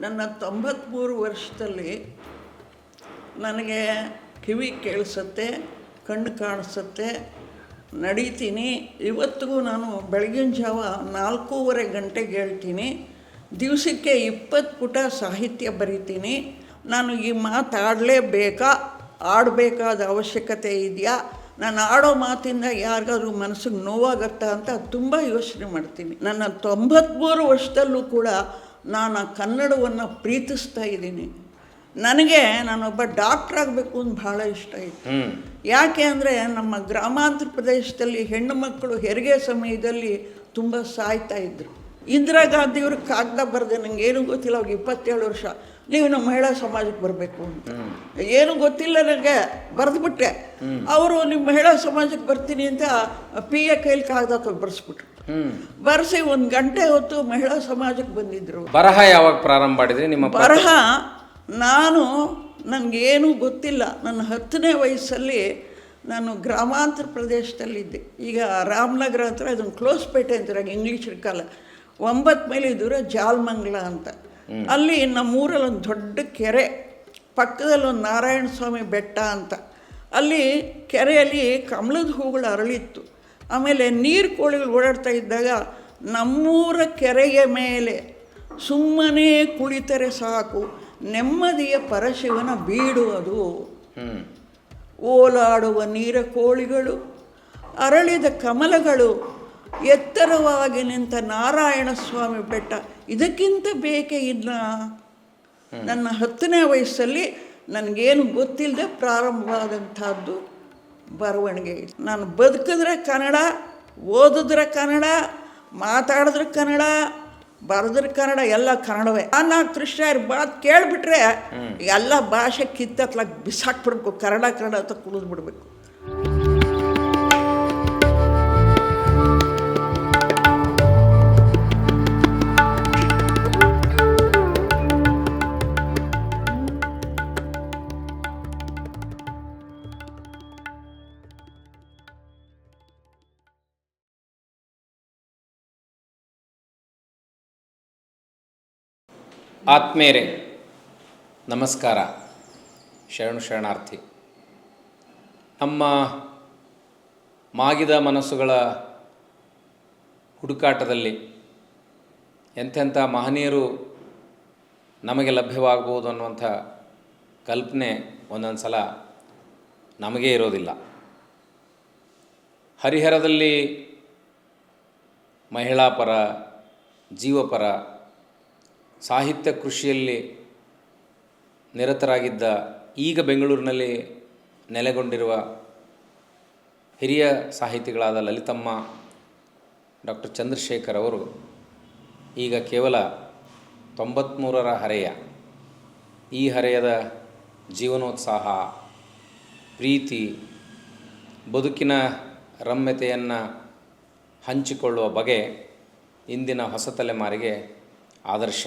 ನನ್ನ 93 ವರ್ಷದಲ್ಲಿ ನನಗೆ ಕಿವಿ ಕೇಳಿಸುತ್ತೆ, ಕಣ್ಣು ಕಾಣಿಸುತ್ತೆ, ನಡೀತೀನಿ. ಇವತ್ತಿಗೂ ನಾನು ಬೆಳಗಿನ ಜಾವ 4:15 ಗಂಟೆಗೆ ಹೇಳ್ತೀನಿ. ದಿವಸಕ್ಕೆ 20 ಪುಟ ಸಾಹಿತ್ಯ ಬರಿತೀನಿ. ನಾನು ಈ ಮಾತಾಡಲೇಬೇಕಾ, ಆಡಬೇಕಾದ ಅವಶ್ಯಕತೆ ಇದೆಯಾ, ನಾನು ಆಡೋ ಮಾತಿಂದ ಯಾರಿಗಾದ್ರೂ ಮನಸ್ಸಿಗೆ ನೋವಾಗತ್ತಾ ಅಂತ ತುಂಬ ಯೋಚನೆ ಮಾಡ್ತೀನಿ. ನನ್ನ 93 ವರ್ಷದಲ್ಲೂ ಕೂಡ ನಾನು ಕನ್ನಡವನ್ನು ಪ್ರೀತಿಸ್ತಾ ಇದ್ದೀನಿ. ನನಗೆ ನಾನೊಬ್ಬ ಡಾಕ್ಟ್ರ್ ಆಗಬೇಕು ಅಂತ ಭಾಳ ಇಷ್ಟ ಇತ್ತು. ಯಾಕೆ ಅಂದರೆ ನಮ್ಮ ಗ್ರಾಮಾಂತರ ಪ್ರದೇಶದಲ್ಲಿ ಹೆಣ್ಣು ಮಕ್ಕಳು ಹೆರಿಗೆ ಸಮಯದಲ್ಲಿ ತುಂಬ ಸಾಯ್ತಾ ಇದ್ದರು. ಇಂದಿರಾ ಗಾಂಧಿಯವರು ಕಾಗದ ಬರೆದೆ, ನನಗೆ ಏನೂ ಗೊತ್ತಿಲ್ಲ, ಅವಾಗ 27 ವರ್ಷ, ನೀವು ನಮ್ಮ ಮಹಿಳಾ ಸಮಾಜಕ್ಕೆ ಬರಬೇಕು ಅಂತ. ಏನು ಗೊತ್ತಿಲ್ಲ ನನಗೆ, ಬರೆದ್ಬಿಟ್ಟೆ. ಅವರು ನಿಮ್ಮ ಮಹಿಳಾ ಸಮಾಜಕ್ಕೆ ಬರ್ತೀನಿ ಅಂತ PA ಕೈಲಿ ಕಾಗದ ಬರೆಸ್ಬಿಟ್ರು. ಬರೆಸಿ 1 ಗಂಟೆ ಹೊತ್ತು ಮಹಿಳಾ ಸಮಾಜಕ್ಕೆ ಬಂದಿದ್ರು. ಬರಹ ಯಾವಾಗ ಪ್ರಾರಂಭ ಮಾಡಿದ್ರಿ? ನಿಮ್ಮ ಬರಹ ನನಗೇನೂ ಗೊತ್ತಿಲ್ಲ. ನನ್ನ 10ನೇ ವಯಸ್ಸಲ್ಲಿ ನಾನು ಗ್ರಾಮಾಂತರ ಪ್ರದೇಶದಲ್ಲಿದ್ದೆ. ಈಗ ರಾಮನಗರ ಹತ್ರ ಇದನ್ನು ಕ್ಲೋಸ್ಪೇಟೆ ಅಂತಾರೆ, ಇಂಗ್ಲೀಷ್ ಕಾಲ. 9 ಮೈಲಿ ದೂರ ಜಾಲಮಂಗಲ ಅಂತ. ಅಲ್ಲಿ ನಮ್ಮೂರಲ್ಲಿ ಒಂದು ದೊಡ್ಡ ಕೆರೆ, ಪಕ್ಕದಲ್ಲಿ ಒಂದು ನಾರಾಯಣ ಸ್ವಾಮಿ ಬೆಟ್ಟ ಅಂತ. ಅಲ್ಲಿ ಕೆರೆಯಲ್ಲಿ ಕಮಲದ ಹೂಗಳು ಅರಳಿತ್ತು. ಆಮೇಲೆ ನೀರು ಕೋಳಿಗಳು ಓಡಾಡ್ತಾ ಇದ್ದಾಗ ನಮ್ಮೂರ ಕೆರೆಯ ಮೇಲೆ ಸುಮ್ಮನೆ ಕುಳಿತರೆ ಸಾಕು, ನೆಮ್ಮದಿಯ ಪರಶಿವನ ಬೀಡು ಅದು. ಓಲಾಡುವ ನೀರ ಕೋಳಿಗಳು, ಅರಳಿದ ಕಮಲಗಳು, ಎತ್ತರವಾಗಿ ನಿಂತ ನಾರಾಯಣ ಸ್ವಾಮಿ ಬೆಟ್ಟ, ಇದಕ್ಕಿಂತ ಬೇಕೇ ಇಲ್ಲ. ನನ್ನ 10ನೇ ವಯಸ್ಸಲ್ಲಿ ನನಗೇನು ಗೊತ್ತಿಲ್ಲದೆ ಪ್ರಾರಂಭವಾದಂಥದ್ದು ಬರವಣಿಗೆ. ನಾನು ಬದುಕಿದ್ರೆ ಕನ್ನಡ, ಓದಿದ್ರೆ ಕನ್ನಡ, ಮಾತಾಡಿದ್ರೆ ಕನ್ನಡ, ಬರೆದ್ರೆ ಕನ್ನಡ, ಎಲ್ಲ ಕನ್ನಡವೇ. ನಾನು ಕೃಷ್ಣಯ್ಯರ ಮಾತು ಕೇಳಿಬಿಟ್ರೆ ಎಲ್ಲ ಭಾಷೆ ಕಿತ್ತತ್ಲಾಗ ಬಿಸಾಕ್ಬಿಡ್ಬೇಕು, ಕನ್ನಡ ಅಂತ ಕುಡಿದ್ಬಿಡ್ಬೇಕು. ಆತ್ಮೇರೆ ನಮಸ್ಕಾರ, ಶರಣಾರ್ಥಿ. ನಮ್ಮ ಮಾಗಿದ ಮನಸ್ಸುಗಳ ಹುಡುಕಾಟದಲ್ಲಿ ಎಂತೆಂಥ ಮಹನೀಯರು ನಮಗೆ ಲಭ್ಯವಾಗಬಹುದು ಅನ್ನುವಂಥ ಕಲ್ಪನೆ ಒಂದೊಂದು ಸಲ ನಮಗೇ ಇರೋದಿಲ್ಲ. ಹರಿಹರದಲ್ಲಿ ಮಹಿಳಾ ಪರ, ಜೀವಪರ, ಸಾಹಿತ್ಯ ಕೃಷಿಯಲ್ಲಿ ನಿರತರಾಗಿದ್ದ, ಈಗ ಬೆಂಗಳೂರಿನಲ್ಲಿ ನೆಲೆಗೊಂಡಿರುವ ಹಿರಿಯ ಸಾಹಿತಿಗಳಾದ ಲಲಿತಮ್ಮ, ಡಾಕ್ಟರ್ ಚಂದ್ರಶೇಖರ್ ಅವರು ಈಗ ಕೇವಲ 93ರ ಹರೆಯ. ಈ ಹರೆಯದ ಜೀವನೋತ್ಸಾಹ, ಪ್ರೀತಿ, ಬದುಕಿನ ರಮ್ಯತೆಯನ್ನು ಹಂಚಿಕೊಳ್ಳುವ ಬಗೆ ಇಂದಿನ ಹೊಸ ತಲೆಮಾರಿಗೆ ಆದರ್ಶ.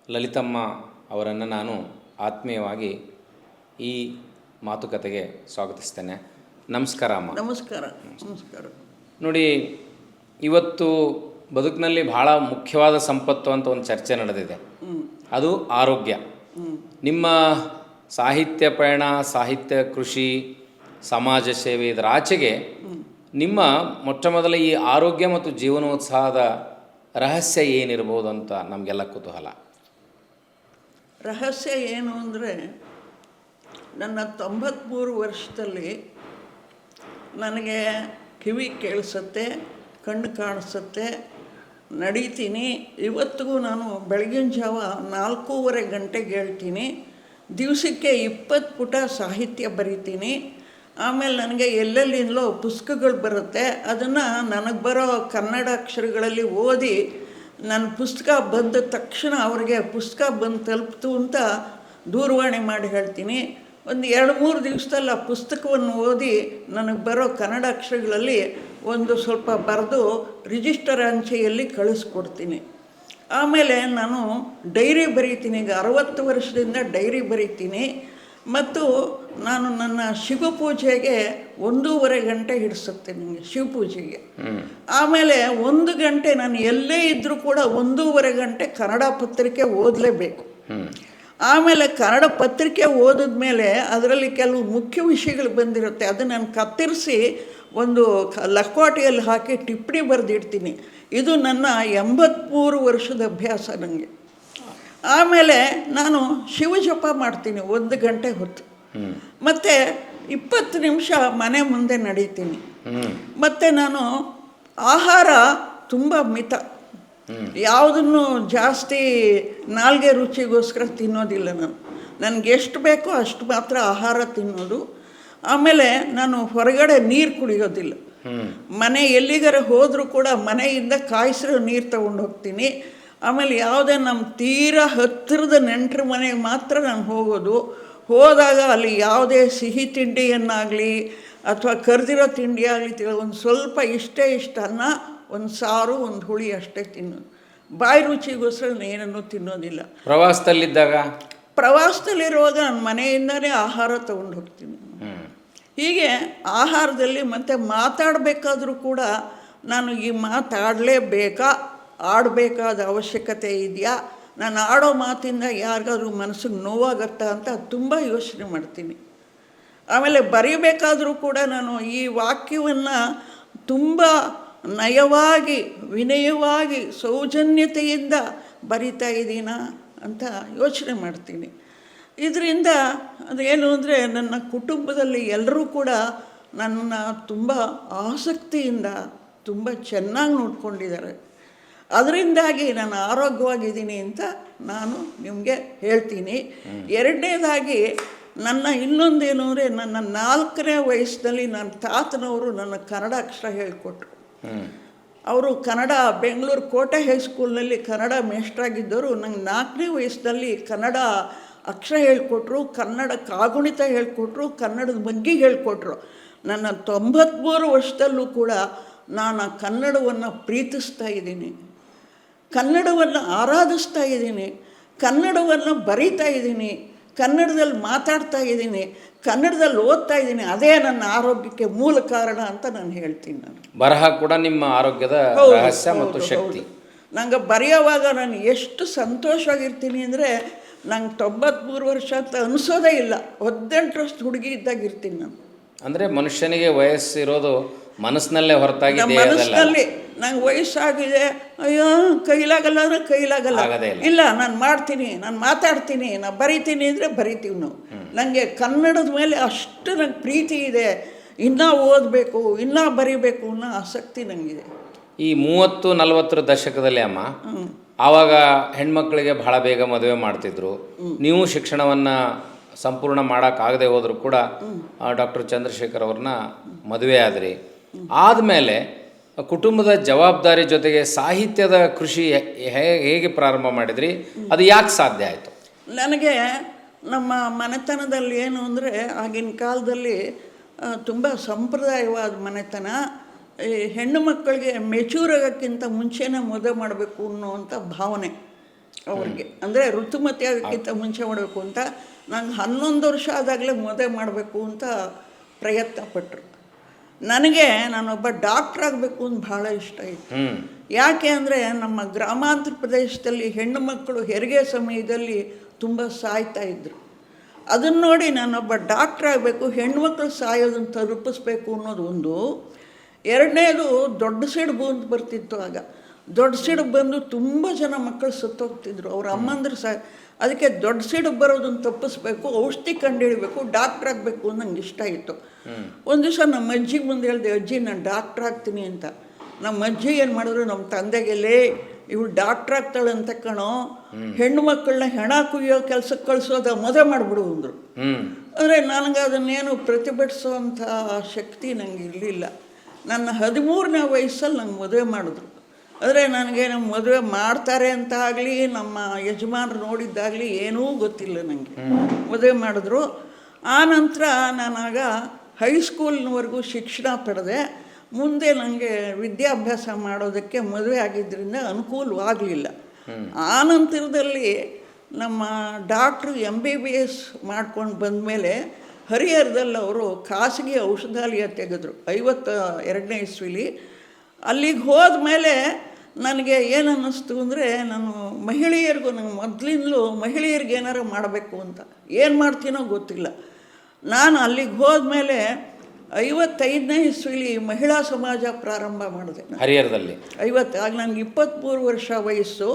ಲಲಿತಮ್ಮ ಅವರನ್ನು ನಾನು ಆತ್ಮೀಯವಾಗಿ ಈ ಮಾತುಕತೆಗೆ ಸ್ವಾಗತಿಸ್ತೇನೆ. ನಮಸ್ಕಾರ ಅಮ್ಮ. ನಮಸ್ಕಾರ. ನಮಸ್ಕಾರ. ನೋಡಿ, ಇವತ್ತು ಬದುಕಿನಲ್ಲಿ ಭಾಳ ಮುಖ್ಯವಾದ ಸಂಪತ್ತು ಅಂತ ಒಂದು ಚರ್ಚೆ ನಡೆದಿದೆ, ಅದು ಆರೋಗ್ಯ. ನಿಮ್ಮ ಸಾಹಿತ್ಯ ಪಯಣ, ಸಾಹಿತ್ಯ ಕೃಷಿ, ಸಮಾಜ ಸೇವೆ, ಇದರ ಆಚೆಗೆ ನಿಮ್ಮ ಮೊಟ್ಟ ಮೊದಲ ಈ ಆರೋಗ್ಯ ಮತ್ತು ಜೀವನೋತ್ಸಾಹದ ರಹಸ್ಯ ಏನಿರ್ಬೋದು ಅಂತ ನಮಗೆಲ್ಲ ಕುತೂಹಲ. ರಹಸ್ಯ ಏನು ಅಂದರೆ, ನನ್ನ 93 ವರ್ಷದಲ್ಲಿ ನನಗೆ ಕಿವಿ ಕೇಳಿಸುತ್ತೆ, ಕಣ್ಣು ಕಾಣಿಸುತ್ತೆ, ನಡೀತೀನಿ. ಇವತ್ತಿಗೂ ನಾನು ಬೆಳಗಿನ ಜಾವ 4:15 ಗಂಟೆಗೆ ಹೇಳ್ತೀನಿ. ದಿವಸಕ್ಕೆ 20 ಪುಟ ಸಾಹಿತ್ಯ ಬರಿತೀನಿ. ಆಮೇಲೆ ನನಗೆ ಎಲ್ಲೆಲ್ಲಿಂದಲೋ ಪುಸ್ತಕಗಳು ಬರುತ್ತೆ, ಅದನ್ನು ನನಗೆ ಬರೋ ಕನ್ನಡ ಅಕ್ಷರಗಳಲ್ಲಿ ಓದಿ ನನ್ನ ಪುಸ್ತಕ ಬಂದ ತಕ್ಷಣ ಅವ್ರಿಗೆ ಪುಸ್ತಕ ಬಂದು ತಲುಪ್ತು ಅಂತ ದೂರವಾಣಿ ಮಾಡಿ ಹೇಳ್ತೀನಿ. ಒಂದು 2-3 ದಿವಸದಲ್ಲಿ ಆ ಪುಸ್ತಕವನ್ನು ಓದಿ ನನಗೆ ಬರೋ ಕನ್ನಡ ಅಕ್ಷರಗಳಲ್ಲಿ ಒಂದು ಸ್ವಲ್ಪ ಬರೆದು ರಿಜಿಸ್ಟರ್ ಅಂಚೆಯಲ್ಲಿ ಕಳಿಸ್ಕೊಡ್ತೀನಿ. ಆಮೇಲೆ ನಾನು ಡೈರಿ ಬರೀತೀನಿ. ಈಗ 60 ವರ್ಷದಿಂದ ಡೈರಿ ಬರೀತೀನಿ. ಮತ್ತು ನಾನು ನನ್ನ ಶಿವಪೂಜೆಗೆ 1.5 ಗಂಟೆ ಹಿಡಿಸುತ್ತೆ ನನಗೆ ಶಿವಪೂಜೆಗೆ. ಆಮೇಲೆ 1 ಗಂಟೆ ನಾನು ಎಲ್ಲೇ ಇದ್ದರೂ ಕೂಡ 1.5 ಗಂಟೆ ಕನ್ನಡ ಪತ್ರಿಕೆ ಓದಲೇಬೇಕು. ಆಮೇಲೆ ಕನ್ನಡ ಪತ್ರಿಕೆ ಓದಿದ್ಮೇಲೆ ಅದರಲ್ಲಿ ಕೆಲವು ಮುಖ್ಯ ವಿಷಯಗಳು ಬಂದಿರುತ್ತೆ, ಅದನ್ನು ನಾನು ಕತ್ತರಿಸಿ ಒಂದು ಲಕೋಟೆಯಲ್ಲಿ ಹಾಕಿ ಟಿಪ್ಪಣಿ ಬರೆದಿಡ್ತೀನಿ. ಇದು ನನ್ನ 83 ವರ್ಷದ ಅಭ್ಯಾಸ ನನಗೆ. ಆಮೇಲೆ ನಾನು ಶಿವಜಪ ಮಾಡ್ತೀನಿ 1 ಗಂಟೆ ಹೊತ್ತು. ಮತ್ತು 20 ನಿಮಿಷ ಮನೆ ಮುಂದೆ ನಡೀತೀನಿ. ಮತ್ತು ನಾನು ಆಹಾರ ತುಂಬ ಮಿತ, ಯಾವುದನ್ನು ಜಾಸ್ತಿ ನಾಲ್ಗೆ ರುಚಿಗೋಸ್ಕರ ತಿನ್ನೋದಿಲ್ಲ. ನನಗೆ ಎಷ್ಟು ಬೇಕೋ ಅಷ್ಟು ಮಾತ್ರ ಆಹಾರ ತಿನ್ನೋದು. ಆಮೇಲೆ ನಾನು ಹೊರಗಡೆ ನೀರು ಕುಡಿಯೋದಿಲ್ಲ. ಮನೆ ಎಲ್ಲಿಗಾರ ಹೋದರೂ ಕೂಡ ಮನೆಯಿಂದ ಕಾಯಿಸಿರೋ ನೀರು ತಗೊಂಡು ಹೋಗ್ತೀನಿ. ಆಮೇಲೆ ಯಾವುದೇ ನಮ್ಮ ತೀರಾ ಹತ್ತಿರದ ನೆಂಟರ ಮನೆಗೆ ಮಾತ್ರ ನಾನು ಹೋಗೋದು. ಹೋದಾಗ ಅಲ್ಲಿ ಯಾವುದೇ ಸಿಹಿ ತಿಂಡಿಯನ್ನಾಗಲಿ ಅಥವಾ ಕರೆದಿರೋ ತಿಂಡಿ ಆಗಲಿ ಒಂದು ಸ್ವಲ್ಪ ಇಷ್ಟೇ ಅನ್ನ, ಒಂದು ಸಾರು, ಒಂದು ಹುಳಿ ಅಷ್ಟೇ ತಿನ್ನೋದು. ಬಾಯಿ ರುಚಿಗೋಸ್ಕರ ಏನನ್ನೂ ತಿನ್ನೋದಿಲ್ಲ. ಪ್ರವಾಸದಲ್ಲಿರುವಾಗ ನಾನು ಮನೆಯಿಂದಲೇ ಆಹಾರ ತಗೊಂಡು ಹೋಗ್ತೀನಿ. ಹೀಗೆ ಆಹಾರದಲ್ಲಿ ಮತ್ತು ಮಾತಾಡಬೇಕಾದ್ರೂ ಕೂಡ ನಾನು ಈ ಮಾತಾಡಲೇಬೇಕಾ, ಆಡಬೇಕಾದ ಅವಶ್ಯಕತೆ ಇದೆಯಾ, ನಾನು ಆಡೋ ಮಾತಿಂದ ಯಾರಿಗಾದ್ರೂ ಮನಸ್ಸಿಗೆ ನೋವಾಗತ್ತಾ ಅಂತ ತುಂಬ ಯೋಚನೆ ಮಾಡ್ತೀನಿ. ಆಮೇಲೆ ಬರೀಬೇಕಾದರೂ ಕೂಡ ನಾನು ಈ ವಾಕ್ಯವನ್ನು ತುಂಬ ನಯವಾಗಿ, ವಿನಯವಾಗಿ, ಸೌಜನ್ಯತೆಯಿಂದ ಬರಿತಾ ಇದ್ದೀನಾ ಅಂತ ಯೋಚನೆ ಮಾಡ್ತೀನಿ. ಇದರಿಂದ ಅದೇನು ಅಂದರೆ ನನ್ನ ಕುಟುಂಬದಲ್ಲಿ ಎಲ್ಲರೂ ಕೂಡ ನನ್ನ ತುಂಬ ಆಸಕ್ತಿಯಿಂದ ತುಂಬ ಚೆನ್ನಾಗಿ ನೋಡ್ಕೊಂಡಿದ್ದಾರೆ. ಅದರಿಂದಾಗಿ ನಾನು ಆರೋಗ್ಯವಾಗಿದ್ದೀನಿ ಅಂತ ನಾನು ನಿಮಗೆ ಹೇಳ್ತೀನಿ. ಎರಡನೇದಾಗಿ ನನ್ನ ಇನ್ನೊಂದೇನು ಅಂದರೆ, ನನ್ನ 4ನೇ ವಯಸ್ಸಿನಲ್ಲಿ ನನ್ನ ತಾತನವರು ನನ್ನ ಕನ್ನಡ ಅಕ್ಷರ ಹೇಳಿಕೊಟ್ರು. ಅವರು ಕನ್ನಡ ಬೆಂಗಳೂರು ಕೋಟೆ ಹೈಸ್ಕೂಲ್ನಲ್ಲಿ ಕನ್ನಡ ಮೇಷ್ಟ್ರಾಗಿದ್ದರು. ನಂಗೆ 4ನೇ ವಯಸ್ಸಿನಲ್ಲಿ ಕನ್ನಡ ಅಕ್ಷರ ಹೇಳಿಕೊಟ್ರು, ಕನ್ನಡ ಕಾಗುಣಿತ ಹೇಳಿಕೊಟ್ರು, ಕನ್ನಡದ ಬಗ್ಗೆ ಹೇಳಿಕೊಟ್ರು. ನನ್ನ 93 ವರ್ಷದಲ್ಲೂ ಕೂಡ ನಾನು ಕನ್ನಡವನ್ನು ಪ್ರೀತಿಸ್ತಾ ಇದ್ದೀನಿ, ಕನ್ನಡವನ್ನು ಆರಾಧಿಸ್ತಾ ಇದ್ದೀನಿ, ಕನ್ನಡವನ್ನು ಬರೀತಾ ಇದ್ದೀನಿ, ಕನ್ನಡದಲ್ಲಿ ಮಾತಾಡ್ತಾ ಇದ್ದೀನಿ, ಕನ್ನಡದಲ್ಲಿ ಓದ್ತಾ ಇದ್ದೀನಿ. ಅದೇ ನನ್ನ ಆರೋಗ್ಯಕ್ಕೆ ಮೂಲ ಕಾರಣ ಅಂತ ನಾನು ಹೇಳ್ತೀನಿ. ನಾನು ಬರಹ ಕೂಡ ನಿಮ್ಮ ಆರೋಗ್ಯದ ರಹಸ್ಯ ಮತ್ತು ಶಕ್ತಿ. ನಂಗೆ ಬರೆಯೋವಾಗ ನಾನು ಎಷ್ಟು ಸಂತೋಷವಾಗಿರ್ತೀನಿ ಅಂದರೆ, ನಂಗೆ 93 ವರ್ಷ ಅಂತ ಅನಿಸೋದೇ ಇಲ್ಲ. 18 ವರ್ಷದ ಹುಡುಗಿ ಇದ್ದಾಗಿರ್ತೀನಿ ನಾನು. ಅಂದರೆ ಮನುಷ್ಯನಿಗೆ ವಯಸ್ಸಿರೋದು ಮನಸ್ಸಿನಲ್ಲೇ ಹೊರತಾಗಿ ಮನಸ್ಸಿನಲ್ಲಿ. ನಂಗೆ ವಯಸ್ಸಾಗಿದೆ, ಅಯ್ಯೋ ಕೈಲಾಗಲ್ಲ ಅಂದರೆ ಕೈಲಾಗಲ್ಲ, ಇಲ್ಲ ನಾನು ಮಾಡ್ತೀನಿ, ನಾನು ಮಾತಾಡ್ತೀನಿ, ನಾನು ಬರಿತೀನಿ ಅಂದರೆ ಬರಿತೀವಿ ನಾವು. ನನಗೆ ಕನ್ನಡದ ಮೇಲೆ ಅಷ್ಟು ನಂಗೆ ಪ್ರೀತಿ ಇದೆ. ಇನ್ನೂ ಓದಬೇಕು, ಇನ್ನೂ ಬರಿಬೇಕು ಅನ್ನೋ ಆಸಕ್ತಿ ನನಗಿದೆ. ಈ 30-40 ದಶಕದಲ್ಲಿ ಅಮ್ಮ, ಆವಾಗ ಹೆಣ್ಮಕ್ಳಿಗೆ ಬಹಳ ಬೇಗ ಮದುವೆ ಮಾಡ್ತಿದ್ರು. ನೀವು ಶಿಕ್ಷಣವನ್ನು ಸಂಪೂರ್ಣ ಮಾಡೋಕ್ಕಾಗದೆ ಹೋದರೂ ಕೂಡ ಡಾಕ್ಟರ್ ಚಂದ್ರಶೇಖರ್ ಅವ್ರನ್ನ ಮದುವೆ ಆದ್ರಿ. ಆದಮೇಲೆ ಕುಟುಂಬದ ಜವಾಬ್ದಾರಿ ಜೊತೆಗೆ ಸಾಹಿತ್ಯದ ಕೃಷಿ ಹೇಗೆ ಪ್ರಾರಂಭ ಮಾಡಿದ್ರಿ? ಅದು ಯಾಕೆ ಸಾಧ್ಯ ಆಯಿತು? ನನಗೆ ನಮ್ಮ ಮನೆತನದಲ್ಲಿ ಏನು ಅಂದರೆ, ಆಗಿನ ಕಾಲದಲ್ಲಿ ತುಂಬ ಸಂಪ್ರದಾಯವಾದ ಮನೆತನ. ಈ ಹೆಣ್ಣು ಮಕ್ಕಳಿಗೆ ಮೆಚೂರ್ ಆಗೋಕ್ಕಿಂತ ಮುಂಚೆನೇ ಮದುವೆ ಮಾಡಬೇಕು ಅನ್ನೋವಂಥ ಭಾವನೆ ಅವ್ರಿಗೆ. ಅಂದರೆ ಋತುಮತಿ ಆಗೋಕ್ಕಿಂತ ಮುಂಚೆ ಮಾಡಬೇಕು ಅಂತ. ನಂಗೆ 11 ವರ್ಷ ಆದಾಗಲೇ ಮದುವೆ ಮಾಡಬೇಕು ಅಂತ ಪ್ರಯತ್ನ ಪಟ್ಟರು. ನನಗೆ ನಾನೊಬ್ಬ ಡಾಕ್ಟ್ರ್ ಆಗಬೇಕು ಅಂತ ಭಾಳ ಇಷ್ಟ ಇತ್ತು. ಯಾಕೆ ಅಂದರೆ ನಮ್ಮ ಗ್ರಾಮಾಂತರ ಪ್ರದೇಶದಲ್ಲಿ ಹೆಣ್ಣು ಮಕ್ಕಳು ಹೆರಿಗೆ ಸಮಯದಲ್ಲಿ ತುಂಬ ಸಾಯ್ತಾ ಇದ್ದರು. ಅದನ್ನು ನೋಡಿ ನಾನೊಬ್ಬ ಡಾಕ್ಟ್ರ್ ಆಗಬೇಕು, ಹೆಣ್ಮಕ್ಳು ಸಾಯೋದನ್ನು ತಲುಪಿಸ್ಬೇಕು ಅನ್ನೋದು ಒಂದು. ಎರಡನೇದು ದೊಡ್ಡ ಸಿಡುಬು ಅಂತ ಬರ್ತಿತ್ತು ಆಗ. ದೊಡ್ಡ ಸಿಡುಬು ಬಂದು ತುಂಬ ಜನ ಮಕ್ಕಳು ಸತ್ತೋಗ್ತಿದ್ರು, ಅವ್ರ ಅಮ್ಮಂದ್ರೆ ಅದಕ್ಕೆ ದೊಡ್ಡ ಸಿಡುಬು ಬರೋದನ್ನು ತಪ್ಪಿಸ್ಬೇಕು, ಔಷಧಿ ಕಂಡುಹಿಡಬೇಕು, ಡಾಕ್ಟ್ರ್ ಆಗಬೇಕು ಅಂತ ನಂಗೆ ಇಷ್ಟ ಇತ್ತು. ಒಂದು ದಿವಸ ನಮ್ಮ ಅಜ್ಜಿಗೆ ಮುಂದೆ ಹೇಳಿದೆ, ಅಜ್ಜಿ ನಾನು ಡಾಕ್ಟ್ರ್ ಆಗ್ತೀನಿ ಅಂತ. ನಮ್ಮ ಅಜ್ಜಿ ಏನು ಮಾಡಿದ್ರು, ನಮ್ಮ ತಂದೆಗೆಲ್ಲೇ ಇವಳು ಡಾಕ್ಟ್ರ್ ಆಗ್ತಾಳೆ ಅಂತ ಕಣೋ, ಹೆಣ್ಣು ಮಕ್ಕಳನ್ನ ಹೆಣ ಕುಯ್ಯೋ ಕೆಲಸಕ್ಕೆ ಕಳಿಸೋದ ಮದುವೆ ಮಾಡಿಬಿಡು ಅಂದರು. ಅಂದರೆ ನನಗೆ ಅದನ್ನೇನು ಪ್ರತಿಭಟಿಸೋವಂಥ ಶಕ್ತಿ ನನಗೆ ಇರಲಿಲ್ಲ. ನನ್ನ 13ನೇ ವಯಸ್ಸಲ್ಲಿ ನಂಗೆ ಮದುವೆ ಮಾಡಿದ್ರು. ಆದರೆ ನನಗೆ ನಮ್ಮ ಮದುವೆ ಮಾಡ್ತಾರೆ ಅಂತ ಆಗಲಿ ನಮ್ಮ ಯಜಮಾನರು ನೋಡಿದ್ದಾಗಲಿ ಏನೂ ಗೊತ್ತಿಲ್ಲ ನನಗೆ. ಮದುವೆ ಮಾಡಿದ್ರು. ಆನಂತರ ನಾನಾಗ ಹೈಸ್ಕೂಲ್ನವರೆಗೂ ಶಿಕ್ಷಣ ಪಡೆದೆ. ಮುಂದೆ ನನಗೆ ವಿದ್ಯಾಭ್ಯಾಸ ಮಾಡೋದಕ್ಕೆ ಮದುವೆ ಆಗಿದ್ದರಿಂದ ಅನುಕೂಲವಾಗಲಿಲ್ಲ. ಆನಂತರದಲ್ಲಿ ನಮ್ಮ ಡಾಕ್ಟ್ರು MBBS ಮಾಡ್ಕೊಂಡು ಬಂದಮೇಲೆ ಹರಿಹರದಲ್ಲಿ ಅವರು ಖಾಸಗಿ ಔಷಧಾಲಯ ತೆಗೆದ್ರು 52ನೇ ಇಸ್ವಿಲಿ. ಅಲ್ಲಿಗೆ ಹೋದ ಮೇಲೆ ನನಗೆ ಏನು ಅನ್ನಿಸ್ತು ಅಂದರೆ, ನಾನು ಮಹಿಳೆಯರಿಗೂ ನಂಗೆ ಮೊದಲಿಂದಲೂ ಮಹಿಳೆಯರಿಗೆ ಏನಾರು ಮಾಡಬೇಕು ಅಂತ, ಏನು ಮಾಡ್ತೀನೋ ಗೊತ್ತಿಲ್ಲ. ನಾನು ಅಲ್ಲಿಗೆ ಹೋದ್ಮೇಲೆ 55ನೇ ಇಸ್ವಿಲಿ ಮಹಿಳಾ ಸಮಾಜ ಪ್ರಾರಂಭ ಮಾಡಿದೆ ಹರಿಹರದಲ್ಲಿ. ಆಗ ನನಗೆ 23 ವರ್ಷ ವಯಸ್ಸು.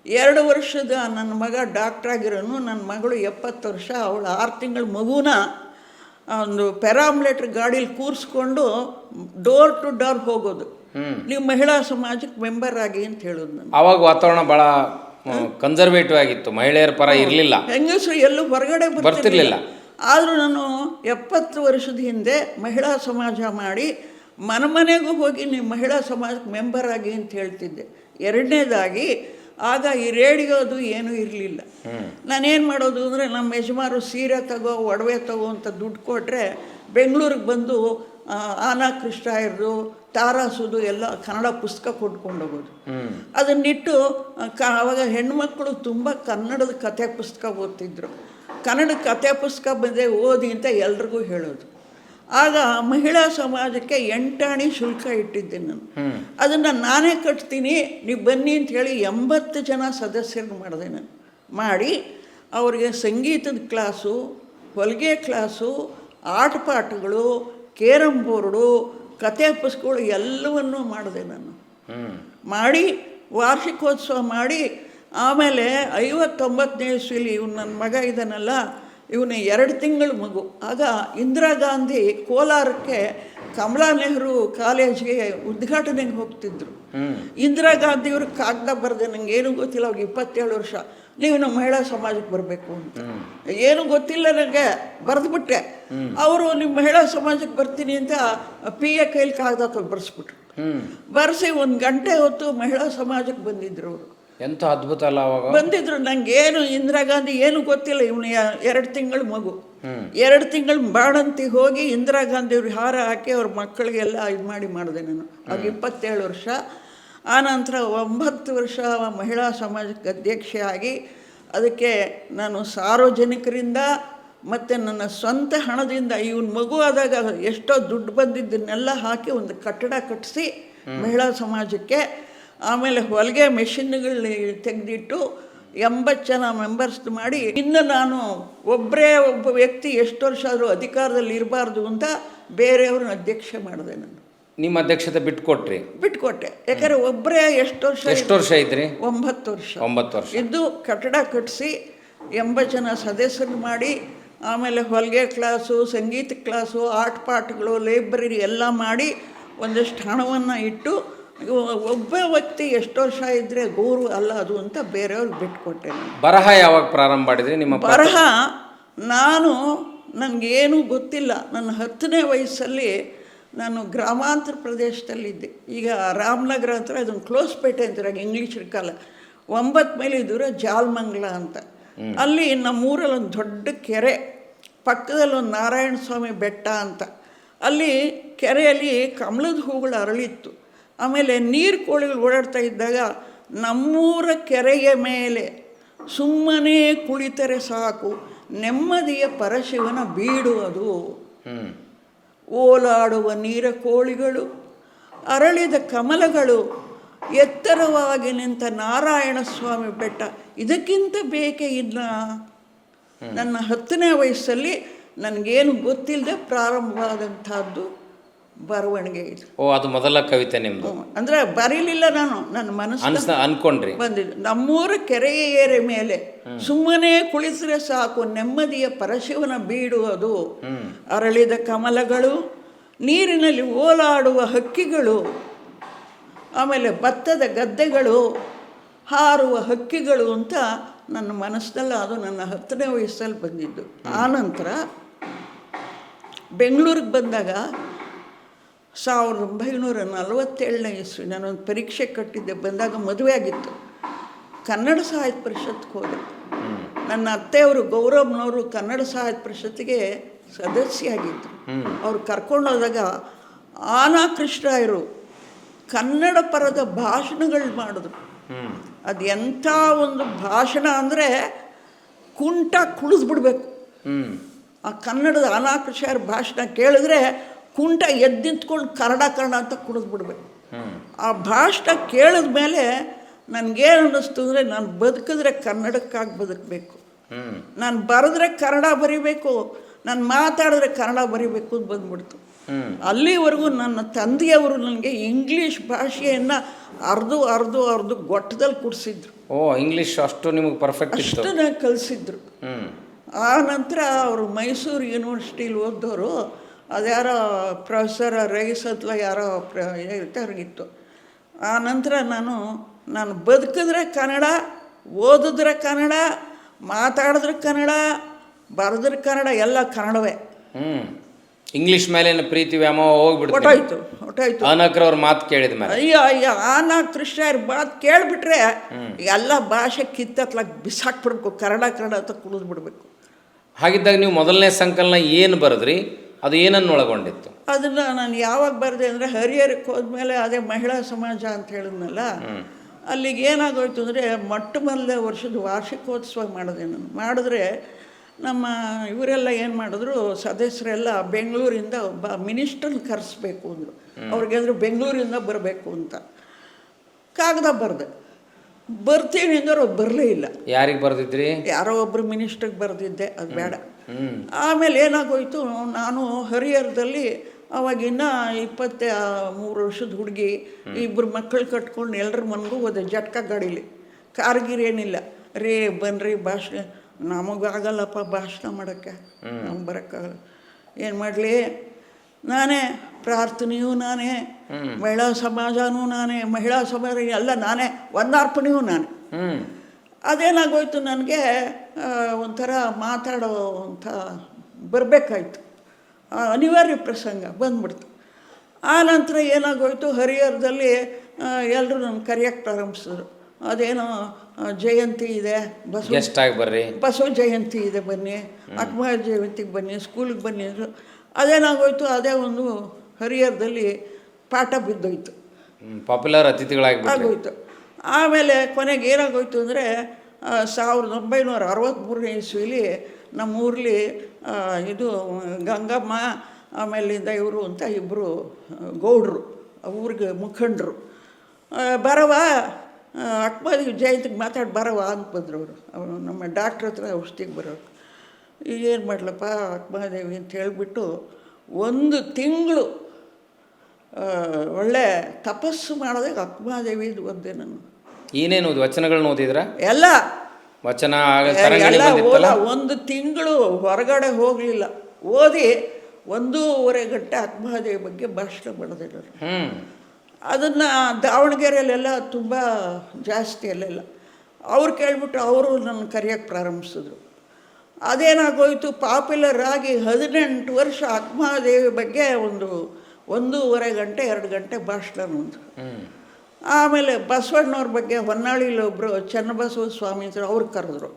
2 ವರ್ಷದ ನನ್ನ ಮಗ ಡಾಕ್ಟ್ರಾಗಿರೋನು, ನನ್ನ ಮಗಳು 70 ವರ್ಷ, ಅವಳು 6 ತಿಂಗಳ ಮಗುನ ಒಂದು ಪ್ಯಾರಾಮ್ಲೇಟ್ರ್ ಗಾಡೀಲಿ ಕೂರಿಸ್ಕೊಂಡು ಡೋರ್ ಟು ಡೋರ್ ಹೋಗೋದು, ನೀವು ಮಹಿಳಾ ಸಮಾಜಕ್ಕೆ ಮೆಂಬರ್ ಆಗಿ ಅಂತ ಹೇಳೋದು. ನಾನು ಆವಾಗ ವಾತಾವರಣ ಭಾಳ ಕನ್ಸರ್ವೇಟಿವ್ ಆಗಿತ್ತು, ಮಹಿಳೆಯರ ಪರ ಇರಲಿಲ್ಲ, ಹೆಂಗಸರು ಎಲ್ಲೂ ಹೊರಗಡೆ ಬರ್ತಿರ್ಲಿಲ್ಲ. ಆದರೂ ನಾನು 70 ವರ್ಷದ ಹಿಂದೆ ಮಹಿಳಾ ಸಮಾಜ ಮಾಡಿ ಮನೆಗೂ ಹೋಗಿ ನೀವು ಮಹಿಳಾ ಸಮಾಜಕ್ಕೆ ಮೆಂಬರ್ ಆಗಿ ಅಂತ ಹೇಳ್ತಿದ್ದೆ. ಎರಡನೇದಾಗಿ ಆಗ ಈ ರೇಡಿಯೋದು ಏನೂ ಇರಲಿಲ್ಲ. ನಾನೇನು ಮಾಡೋದು ಅಂದರೆ, ನಮ್ಮ ಯಜಮಾರು ಸೀರೆ ತಗೋ, ಒಡವೆ ತಗೋ ಅಂತ ದುಡ್ಡು ಕೊಟ್ಟರೆ ಬೆಂಗಳೂರಿಗೆ ಬಂದು ಆನಾ ಕೃಷ್ಣಾಯರ್ದು, ತಾರಾಸುದು ಎಲ್ಲ ಕನ್ನಡ ಪುಸ್ತಕ ಕೊಟ್ಕೊಂಡು ಹೋಗೋದು. ಅದನ್ನಿಟ್ಟು ಆವಾಗ ಹೆಣ್ಮಕ್ಳು ತುಂಬ ಕನ್ನಡದ ಕಥೆ ಪುಸ್ತಕ ಓದ್ತಿದ್ರು. ಕನ್ನಡ ಕಥೆ ಪುಸ್ತಕ ಬಂದರೆ ಓದಿ ಅಂತ ಎಲ್ರಿಗೂ ಹೇಳೋದು. ಆಗ ಮಹಿಳಾ ಸಮಾಜಕ್ಕೆ 8 ಆಣೆ ಶುಲ್ಕ ಇಟ್ಟಿದ್ದೆ ನಾನು. ಅದನ್ನು ನಾನೇ ಕಟ್ತೀನಿ, ನೀವು ಬನ್ನಿ ಅಂತ ಹೇಳಿ 80 ಜನ ಸದಸ್ಯರು ಮಾಡಿದೆ ನಾನು. ಮಾಡಿ ಅವ್ರಿಗೆ ಸಂಗೀತದ ಕ್ಲಾಸು, ಹೊಲಿಗೆ ಕ್ಲಾಸು, ಆಟ ಪಾಠಗಳು, ಕೇರಮ್ ಬೋರ್ಡು, ಕಥೆ ಪುಸ್ತಕಗಳು ಎಲ್ಲವನ್ನೂ ಮಾಡಿದೆ ನಾನು. ಮಾಡಿ ವಾರ್ಷಿಕೋತ್ಸವ ಮಾಡಿ ಆಮೇಲೆ 59ನೇ ಇಸ್ವಿಲಿ ಇವನು ನನ್ನ ಮಗ ಇದ್ದಾನಲ್ಲ, ಇವನು 2 ತಿಂಗಳ ಮಗು. ಆಗ ಇಂದಿರಾ ಗಾಂಧಿ ಕೋಲಾರಕ್ಕೆ ಕಮಲಾ ನೆಹರು ಕಾಲೇಜ್ಗೆ ಉದ್ಘಾಟನೆಗೆ ಹೋಗ್ತಿದ್ರು. ಇಂದಿರಾ ಗಾಂಧಿಯವರು ಕಾಗದ ಬರೆದೆ, ನನಗೆ ಏನೂ ಗೊತ್ತಿಲ್ಲ, ಅವ್ರಿಗೆ 27 ವರ್ಷ, ನೀವು ನಮ್ಮ ಮಹಿಳಾ ಸಮಾಜಕ್ಕೆ ಬರಬೇಕು ಅಂತ. ಏನೂ ಗೊತ್ತಿಲ್ಲ ನನಗೆ, ಬರೆದ್ಬಿಟ್ಟೆ. ಅವರು ನಿಮ್ಮ ಮಹಿಳಾ ಸಮಾಜಕ್ಕೆ ಬರ್ತೀನಿ ಅಂತ PA ಕೈಲಿ ಕಾಗದ ಬರೆಸ್ಬಿಟ್ರು. ಬರೆಸಿ 1 ಗಂಟೆ ಹೊತ್ತು ಮಹಿಳಾ ಸಮಾಜಕ್ಕೆ ಬಂದಿದ್ರು ಅವರು. ಎಂಥ ಅದ್ಭುತ ಅಲ್ಲ ಅವಾಗ ಬಂದಿದ್ರು. ನನಗೇನು ಇಂದಿರಾ ಗಾಂಧಿ ಏನು ಗೊತ್ತಿಲ್ಲ, ಇವನು 2 ತಿಂಗಳ ಮಗು. 2 ತಿಂಗಳ ಬಾಣಂತಿ ಹೋಗಿ ಇಂದಿರಾ ಗಾಂಧಿ ಅವ್ರಿಗೆ ಹಾರ ಹಾಕಿ ಅವ್ರ ಮಕ್ಕಳಿಗೆಲ್ಲ ಇದು ಮಾಡಿದೆ ನಾನು. ಆಗ 27 ವರ್ಷ. ಆನಂತರ 9 ವರ್ಷ ಮಹಿಳಾ ಸಮಾಜಕ್ಕೆ ಅಧ್ಯಕ್ಷೆ ಆಗಿ, ಅದಕ್ಕೆ ನಾನು ಸಾರ್ವಜನಿಕರಿಂದ ಮತ್ತು ನನ್ನ ಸ್ವಂತ ಹಣದಿಂದ ಇವನ ಮಗು ಆದಾಗ ಎಷ್ಟೋ ದುಡ್ಡು ಬಂದಿದ್ದನ್ನೆಲ್ಲ ಹಾಕಿ ಒಂದು ಕಟ್ಟಡ ಕಟ್ಟಿಸಿ ಮಹಿಳಾ ಸಮಾಜಕ್ಕೆ. ಆಮೇಲೆ ಹೊಲಿಗೆ ಮೆಷಿನ್ಗಳನ್ನ ತೆಗೆದಿಟ್ಟು 80 ಜನ ಮೆಂಬರ್ಸ್ ಮಾಡಿ, ಇನ್ನು ನಾನು ಒಬ್ಬ ವ್ಯಕ್ತಿ ಎಷ್ಟು ವರ್ಷ ಆದರೂ ಅಧಿಕಾರದಲ್ಲಿ ಇರಬಾರ್ದು ಅಂತ ಬೇರೆಯವ್ರನ್ನ ಅಧ್ಯಕ್ಷೆ ಮಾಡಿದೆ ನಾನು. ನಿಮ್ಮ ಅಧ್ಯಕ್ಷತೆ ಬಿಟ್ಕೊಟ್ಟೆ. ಯಾಕಂದರೆ ಒಬ್ಬರೇ ಎಷ್ಟು ವರ್ಷ ಇದ್ರಿ? 9 ವರ್ಷ ಇದ್ದು ಕಟ್ಟಡ ಕಟ್ಟಿಸಿ 80 ಜನ ಸದಸ್ಯರು ಮಾಡಿ, ಆಮೇಲೆ ಹೊಲಿಗೆ ಕ್ಲಾಸು, ಸಂಗೀತ ಕ್ಲಾಸು, ಆಟ ಪಾಠಗಳು, ಲೈಬ್ರರಿ ಎಲ್ಲ ಮಾಡಿ ಒಂದಷ್ಟು ಹಣವನ್ನು ಇಟ್ಟು, ಒಬ್ಬ ವ್ಯಕ್ತಿ ಎಷ್ಟು ವರ್ಷ ಇದ್ದರೆ ಗೌರವ ಅಲ್ಲ ಅದು ಅಂತ ಬೇರೆಯವ್ರಿಗೆ ಬಿಟ್ಕೊಟ್ಟೆ. ಬರಹ ಯಾವಾಗ ಪ್ರಾರಂಭ ಮಾಡಿದ್ರಿ? ನಿಮ್ಮ ಬರಹ ನನಗೇನೂ ಗೊತ್ತಿಲ್ಲ. ನನ್ನ 10ನೇ ವಯಸ್ಸಲ್ಲಿ ನಾನು ಗ್ರಾಮಾಂತರ ಪ್ರದೇಶದಲ್ಲಿದ್ದೆ. ಈಗ ರಾಮನಗರ ಹತ್ರ ಅದನ್ನು ಕ್ಲೋಸ್ಪೇಟೆ ಅಂತಾರೆ, ಇಂಗ್ಲೀಷ್ ಕಾಲ. 9 ಮೈಲಿ ದೂರ ಜಾಲಮಂಗಲ ಅಂತ. ಅಲ್ಲಿ ನಮ್ಮೂರಲ್ಲಿ ಒಂದು ದೊಡ್ಡ ಕೆರೆ, ಪಕ್ಕದಲ್ಲಿ ಒಂದು ನಾರಾಯಣ ಸ್ವಾಮಿ ಬೆಟ್ಟ ಅಂತ. ಅಲ್ಲಿ ಕೆರೆಯಲ್ಲಿ ಕಮಲದ ಹೂಗಳು ಅರಳಿತ್ತು. ಆಮೇಲೆ ನೀರು ಕೋಳಿಗಳು ಓಡಾಡ್ತಾ ಇದ್ದಾಗ ನಮ್ಮೂರ ಕೆರೆಯ ಮೇಲೆ ಸುಮ್ಮನೆ ಕುಳಿತರೆ ಸಾಕು, ನೆಮ್ಮದಿಯ ಪರಶಿವನ ಬೀಡು ಅದು. ಓಲಾಡುವ ನೀರ ಕೋಳಿಗಳು, ಅರಳಿದ ಕಮಲಗಳು, ಎತ್ತರವಾಗಿ ನಿಂತ ನಾರಾಯಣ ಸ್ವಾಮಿ ಬೆಟ್ಟ, ಇದಕ್ಕಿಂತ ಬೇಕೇ ಇಲ್ಲ. ನನ್ನ 10ನೇ ವಯಸ್ಸಲ್ಲಿ ನನಗೇನು ಗೊತ್ತಿಲ್ಲದೆ ಪ್ರಾರಂಭವಾದಂಥದ್ದು ಬರವಣಿಗೆ ಇದು. ಅದು ಮೊದಲ ಕವಿತೆ ನಿಮ್ಮದು? ಅಂದರೆ ಬರೀಲಿಲ್ಲ ನಾನು, ನನ್ನ ಮನಸ್ಸು ಅನ್ಕೊಂಡ್ರಿ ಬಂದಿದ್ದು. ನಮ್ಮೂರ ಕೆರೆಯ ಏರೆ ಮೇಲೆ ಸುಮ್ಮನೆ ಕುಳಿತರೆ ಸಾಕು, ನೆಮ್ಮದಿಯ ಪರಶಿವನ ಬೀಡು ಅದು. ಅರಳಿದ ಕಮಲಗಳು, ನೀರಿನಲ್ಲಿ ಓಲಾಡುವ ಹಕ್ಕಿಗಳು, ಆಮೇಲೆ ಭತ್ತದ ಗದ್ದೆಗಳು, ಹಾರುವ ಹಕ್ಕಿಗಳು ಅಂತ ನನ್ನ ಮನಸ್ಸಲ್ಲ. ಅದು ನನ್ನ 10ನೇ ವಯಸ್ಸಲ್ಲಿ ಬಂದಿದ್ದು. ಆನಂತರ ಬೆಂಗಳೂರಿಗೆ ಬಂದಾಗ 1947ನೇ ಇಸ್ವಿ ನಾನೊಂದು ಪರೀಕ್ಷೆ ಕಟ್ಟಿದ್ದೆ. ಬಂದಾಗ ಮದುವೆ ಆಗಿತ್ತು. ಕನ್ನಡ ಸಾಹಿತ್ಯ ಪರಿಷತ್ಗೆ ಹೋದೆ. ನನ್ನ ಅತ್ತೆಯವರು ಗೌರವ್ನವರು ಕನ್ನಡ ಸಾಹಿತ್ಯ ಪರಿಷತ್ತಿಗೆ ಸದಸ್ಯರಾಗಿದ್ದರು. ಅವ್ರು ಕರ್ಕೊಂಡೋದಾಗ ಆನಾ ಕೃಷ್ಣಾಯರು ಕನ್ನಡ ಪರದ ಭಾಷಣಗಳು ಮಾಡಿದ್ರು. ಅದು ಎಂಥ ಒಂದು ಭಾಷಣ ಅಂದರೆ ಕುಂಟ ಕುಳಿಸ್ಬಿಡ್ಬೇಕು. ಆ ಕನ್ನಡದ ಅನಾಕೃಷರ ಭಾಷಣ ಕೇಳಿದ್ರೆ ಕುಂಟ ಎದ್ದು ನಿಂತ್ಕೊಂಡು ಕನ್ನಡ ಅಂತ ಕುಳಿಸ್ಬಿಡ್ಬೇಕು. ಆ ಭಾಷಣ ಕೇಳಿದ ಮೇಲೆ ನನಗೇನು ಅನ್ನಿಸ್ತು ಅಂದರೆ ನಾನು ಬದುಕಿದ್ರೆ ಕನ್ನಡಕ್ಕಾಗಿ ಬದುಕಬೇಕು, ನಾನು ಬರೆದ್ರೆ ಕನ್ನಡ ಬರಿಬೇಕು, ನಾನು ಮಾತಾಡಿದ್ರೆ ಕನ್ನಡ ಬರಿಬೇಕು ಅಂತ ಬಂದ್ಬಿಡ್ತು. ಅಲ್ಲಿವರೆಗೂ ನನ್ನ ತಂದೆಯವರು ನನಗೆ ಇಂಗ್ಲೀಷ್ ಭಾಷೆಯನ್ನು ಅರ್ದು ಗೊಟ್ಟದಲ್ಲಿ ಕುಡಿಸಿದ್ರು. ಇಂಗ್ಲೀಷ್ ಅಷ್ಟು ನಿಮಗೆ ಪರ್ಫೆಕ್ಟ್ ಅಷ್ಟು ನಾನು ಕಲಿಸಿದ್ರು. ಆ ನಂತರ ಅವರು ಮೈಸೂರು ಯೂನಿವರ್ಸಿಟಿಲಿ ಓದಿದವರು, ಅದ್ಯಾರೋ ಪ್ರೊಫೆಸರ್ ರೈಸ್ ಅಥವಾ ಯಾರೋ ಇರ್ತಾರಿಗಿತ್ತು. ಆ ನಂತರ ನಾನು ಬದುಕಿದ್ರೆ ಕನ್ನಡ, ಓದಿದ್ರೆ ಕನ್ನಡ, ಮಾತಾಡಿದ್ರೆ ಕನ್ನಡ, ಬರೆದ್ರೆ ಕನ್ನಡ, ಎಲ್ಲ ಕನ್ನಡವೇ. ಇಂಗ್ಲೀಷ್ ಮೇಲಿನ ಪ್ರೀತಿ ವ್ಯಾಮೋಹ ಹೋಗ್ಬಿಡ್ತು, ಹೊಟ್ಟಾಯ್ತು. ಅನಕ್ರವ್ರ ಮಾತು ಕೇಳಿದ ಮೇಲೆ ಅಯ್ಯೋ ಆನ ಕೃಷ್ಣಯ್ಯರ ಮಾತು ಕೇಳಿಬಿಟ್ರೆ ಎಲ್ಲ ಭಾಷೆ ಕಿತ್ತತ್ಲಾಗ ಬಿಸಾಕ್ಬಿಡ್ಬೇಕು, ಕನ್ನಡ ಅಂತ ಕುಳಿದ್ಬಿಡ್ಬೇಕು. ಹಾಗಿದ್ದಾಗ ನೀವು ಮೊದಲನೇ ಸಂಕಲನ ಏನು ಬರೆದ್ರಿ, ಅದು ಏನನ್ನು ಒಳಗೊಂಡಿತ್ತು? ಅದನ್ನು ನಾನು ಯಾವಾಗ ಬರೆದೆ ಅಂದರೆ ಹರಿಹರಕ್ಕೆ ಹೋದ್ಮೇಲೆ ಅದೇ ಮಹಿಳಾ ಸಮಾಜ ಅಂತ ಹೇಳಿದ್ನಲ್ಲ, ಅಲ್ಲಿಗೆ ಏನಾಗೋಯ್ತು ಅಂದರೆ ಮೊಟ್ಟಮೊದಲನೇ ವರ್ಷದ ವಾರ್ಷಿಕೋತ್ಸವ ಮಾಡಿದೆ ನಾನು. ಮಾಡಿದ್ರೆ ನಮ್ಮ ಇವರೆಲ್ಲ ಏನು ಮಾಡಿದ್ರು, ಸದಸ್ಯರೆಲ್ಲ ಬೆಂಗಳೂರಿಂದ ಒಬ್ಬ ಮಿನಿಸ್ಟ್ರನ್ನ ಕರೆಸ್ಬೇಕು ಅಂದರು. ಅವ್ರಿಗೆ ಅಂದರೆ ಬೆಂಗಳೂರಿಂದ ಬರಬೇಕು ಅಂತ ಕಾಗದ ಬರೆದೆ. ಬರ್ತೀನಿ ಅಂದ್ರೆ ಅವ್ರು ಬರಲೇ ಇಲ್ಲ. ಯಾರಿಗೆ ಬರೆದಿದ್ರಿ? ಯಾರೋ ಒಬ್ಬರು ಮಿನಿಸ್ಟ್ರಿಗೆ ಬರೆದಿದ್ದೆ, ಅದು ಬೇಡ. ಆಮೇಲೆ ಏನಾಗೋಯ್ತು, ನಾನು ಹರಿಹರದಲ್ಲಿ ಅವಾಗಿನ್ನ 23 ವರ್ಷದ ಹುಡುಗಿ, 2 ಮಕ್ಕಳು ಕಟ್ಕೊಂಡು ಎಲ್ಲರ ಮನೆಗೂ ಹೋದೆ ಜಟ್ಕ ಗಾಡೀಲಿ. ಕಾರ್ಗಿರ್ ಏನಿಲ್ಲ. ರೇ ಬನ್ನಿರಿ ಭಾಷಣ, ನಮಗಾಗಲ್ಲಪ್ಪ ಭಾಷಣ ಮಾಡೋಕ್ಕೆ, ನಮ್ಗೆ ಬರೋಕ್ಕಾಗಲ್ಲ. ಏನು ಮಾಡಲಿ, ನಾನೇ ಪ್ರಾರ್ಥನೆಯೂ ನಾನೇ, ಮಹಿಳಾ ಸಮಾಜನೂ ನಾನೇ, ಮಹಿಳಾ ಸಮಾಜ ಎಲ್ಲ ನಾನೇ, ವಂದಾರ್ಪಣೆಯೂ ನಾನೇ. ಅದೇನಾಗೋಯ್ತು, ನನಗೆ ಒಂಥರ ಮಾತಾಡೋ ಅಂತ ಬರಬೇಕಾಯ್ತು, ಅನಿವಾರ್ಯ ಪ್ರಸಂಗ ಬಂದ್ಬಿಡ್ತು. ಆ ನಂತರ ಏನಾಗೋಯ್ತು, ಹರಿಹರದಲ್ಲಿ ಎಲ್ಲರೂ ನನ್ನ ಕರೆಯೋಕ್ಕೆ ಪ್ರಾರಂಭಿಸಿದ್ರು. ಅದೇನೋ ಜಯಂತಿ ಇದೆ, ಬಸವ ಜಯಂತಿ ಇದೆ, ಬನ್ನಿ, ಅಕ್ಮ ಜಯಂತಿಗೆ ಬನ್ನಿ, ಸ್ಕೂಲಿಗೆ ಬನ್ನಿ ಅಂದರು. ಅದೇನಾಗೋಯ್ತು, ಅದೇ ಒಂದು ಹರಿಹರದಲ್ಲಿ ಪಾಠ ಬಿದ್ದೋಯ್ತು, ಪಾಪ್ಯುಲರ್ ಅತಿಥಿಗಳಾಗೋಯ್ತು. ಆಮೇಲೆ ಕೊನೆಗೆ ಏನಾಗೋಯ್ತು ಅಂದರೆ 1963ನೇ ಇಸ್ವಿಲಿ ನಮ್ಮೂರಲ್ಲಿ ಇದು ಗಂಗಮ್ಮ, ಆಮೇಲಿಂದ ಇವರು ಅಂತ ಇಬ್ಬರು ಗೌಡ್ರು, ಊರಿಗೆ ಮುಖಂಡರು, ಬರವ ಅಕ್ಮದೇವಿ ಜಯಂತಿಗೆ ಮಾತಾಡಿ ಬರವ ಅಂತ ಬಂದರು ಅವರು ನಮ್ಮ ಡಾಕ್ಟ್ರ್ ಹತ್ರ ಔಷಧಿಗೆ ಬರೋರು. ಏನು ಮಾಡಲಪ್ಪ ಅಕ್ಮದೇವಿ ಅಂತ ಹೇಳಿಬಿಟ್ಟು 1 ತಿಂಗಳು ಒಳ್ಳೆ ತಪಸ್ಸು ಮಾಡೋದಾಗ ಅಕ್ಮಾದೇವಿದು ಓದಿದೆ ನಾನು. ಏನೇನು ವಚನಗಳನ್ನ ಓದಿದ್ರ? ಎಲ್ಲ ವಚನ ಎಲ್ಲ ಓದ. 1 ತಿಂಗಳು ಹೊರಗಡೆ ಹೋಗಲಿಲ್ಲ, ಓದಿ 1.5 ಗಂಟೆ ಅಕ್ಮದೇವಿ ಬಗ್ಗೆ ಭಾಷಣ ಮಾಡಿದೆ ನಾನು. ಅದನ್ನು ದಾವಣಗೆರೆಯಲ್ಲೆಲ್ಲ ತುಂಬ ಜಾಸ್ತಿ ಅಲ್ಲೆಲ್ಲ ಅವ್ರು ಕೇಳಿಬಿಟ್ಟು ಅವರು ನನ್ನ ಕರೆಯೋಕ್ಕೆ ಪ್ರಾರಂಭಿಸಿದ್ರು. ಅದೇನಾಗೋಯ್ತು, ಪಾಪ್ಯುಲರ್ ಆಗಿ 18 ವರ್ಷ ಅಕ್ಮದೇವಿ ಬಗ್ಗೆ 1.5 ಗಂಟೆ 2 ಗಂಟೆ ಭಾಷಣ ಅಂದರು. ಆಮೇಲೆ ಬಸವಣ್ಣವ್ರ ಬಗ್ಗೆ ಹೊನ್ನಾಳಿಲಿ ಒಬ್ಬರು ಚನ್ನಬಸವ ಸ್ವಾಮಿ ಅಂತ ಅವ್ರು ಕರೆದ್ರು.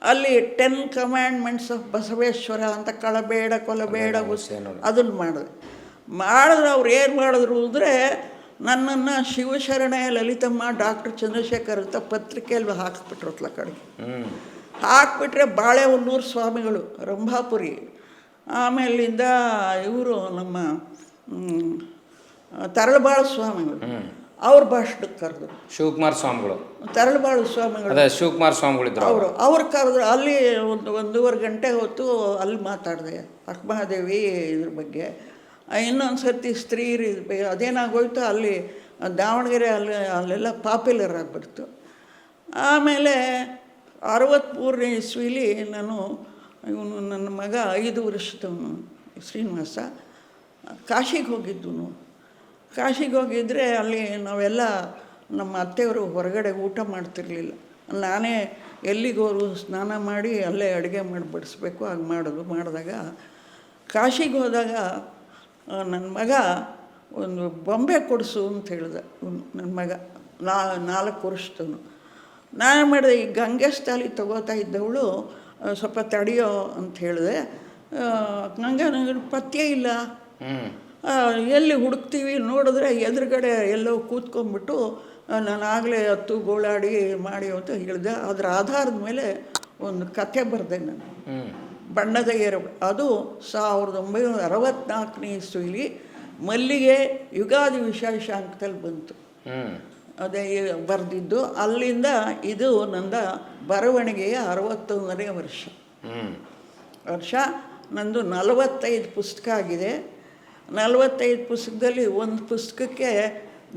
ಅಲ್ಲಿ 10 ಕಮ್ಯಾಂಡ್ಮೆಂಟ್ಸ್ ಆಫ್ ಬಸವೇಶ್ವರ ಅಂತ ಕಳಬೇಡ ಕೊಲಬೇಡ ಅದನ್ನು ಮಾಡಿದ್ರೆ ಅವ್ರು ಏನು ಮಾಡಿದ್ರು ಅಂದರೆ ನನ್ನನ್ನು ಶಿವಶರಣೆ ಲಲಿತಮ್ಮ ಡಾಕ್ಟರ್ ಚಂದ್ರಶೇಖರ್ ಅಂತ ಪತ್ರಿಕೆಯಲ್ಲಿ ಹಾಕಿಬಿಟ್ರು ಅತ್ಲ ಕಡೆಗೆ. ಹಾಕಿಬಿಟ್ರೆ ಬಾಳೆಹೊನ್ನೂರು ಸ್ವಾಮಿಗಳು ರಂಭಾಪುರಿ, ಆಮೇಲಿಂದ ಇವರು ನಮ್ಮ ತರಳಬಾಳು ಸ್ವಾಮಿಗಳು ಅವ್ರ ಭಾಷಣಕ್ಕೆ ಕರೆದ್ರು. ಶಿವಕುಮಾರ ಸ್ವಾಮಿಗಳು, ತರಳಬಾಳು ಸ್ವಾಮಿಗಳು, ಶಿವಕುಮಾರ ಸ್ವಾಮಿಗಳಿದ್ರು, ಅವ್ರು ಕರೆದ್ರು. ಅಲ್ಲಿ 1.5 ಗಂಟೆ ಹೊತ್ತು ಅಲ್ಲಿ ಮಾತಾಡಿದೆ ಅಕ್ಮದೇವಿ ಇದ್ರ ಬಗ್ಗೆ. ಇನ್ನೊಂದು ಸರ್ತಿ ಸ್ತ್ರೀಯರು ಅದೇನಾಗೋಯ್ತು, ಅಲ್ಲಿ ದಾವಣಗೆರೆ ಅಲ್ಲೆಲ್ಲ ಪಾಪ್ಯುಲರ್ ಆಗಿಬಿಡ್ತು. ಆಮೇಲೆ 63ನೇ ಇಸ್ವಿಲಿ ಇವನು ನನ್ನ ಮಗ 5 ವರ್ಷದವನು ಶ್ರೀನಿವಾಸ ಕಾಶಿಗೆ ಹೋಗಿದ್ದನು. ಕಾಶಿಗೆ ಹೋಗಿದ್ದರೆ ಅಲ್ಲಿ ನಾವೆಲ್ಲ ನಮ್ಮ ಅತ್ತೆಯವರು ಹೊರಗಡೆ ಊಟ ಮಾಡ್ತಿರ್ಲಿಲ್ಲ. ನಾನೇ ಎಲ್ಲಿಗೋರು ಸ್ನಾನ ಮಾಡಿ ಅಲ್ಲೇ ಅಡುಗೆ ಮಾಡಿ ಬಡಿಸ್ಬೇಕು, ಹಾಗೆ ಮಾಡಿದಾಗ ಕಾಶಿಗೆ ಹೋದಾಗ ನನ್ನ ಮಗ ಒಂದು ಬೊಂಬೆ ಕೊಡಿಸು ಅಂತ ಹೇಳಿದೆ. ನನ್ನ ಮಗ 4 ವರ್ಷದವನು. ನಾನು ಮಾಡಿದೆ, ಈ ಗಂಗೆ ಸ್ಥಾಲಿ ತಗೋತಾ ಇದ್ದವಳು ಸ್ವಲ್ಪ ತಡೆಯೋ ಅಂತ ಹೇಳಿದೆ. ಗಂಗೆ ಪಥ್ಯ ಇಲ್ಲ, ಎಲ್ಲಿ ಹುಡುಕ್ತೀವಿ, ನೋಡಿದ್ರೆ ಎದುರುಗಡೆ ಎಲ್ಲೋ ಕೂತ್ಕೊಂಡ್ಬಿಟ್ಟು ನಾನು ಆಗಲೇ ಹತ್ತು ಗೋಳಾಡಿ ಮಾಡಿ ಅಂತ ಹೇಳಿದೆ. ಅದರ ಆಧಾರದ ಮೇಲೆ ಒಂದು ಕಥೆ ಬರೆದೆ ನಾನು, ಬಣ್ಣದ ಎರಡು. ಅದು 1964ನೇ ಇಸ್ವಿಲಿ ಮಲ್ಲಿಗೆ ಯುಗಾದಿ ವಿಶೇಷಾಂಕದಲ್ಲಿ ಬಂತು. ಅದೇ ಬರೆದಿದ್ದು. ಅಲ್ಲಿಂದ ಇದು ನನ್ನ ಬರವಣಿಗೆಯ 61ನೇ ವರ್ಷ. ನಂದು 45 ಪುಸ್ತಕ ಆಗಿದೆ. 45 ಪುಸ್ತಕದಲ್ಲಿ ಒಂದು ಪುಸ್ತಕಕ್ಕೆ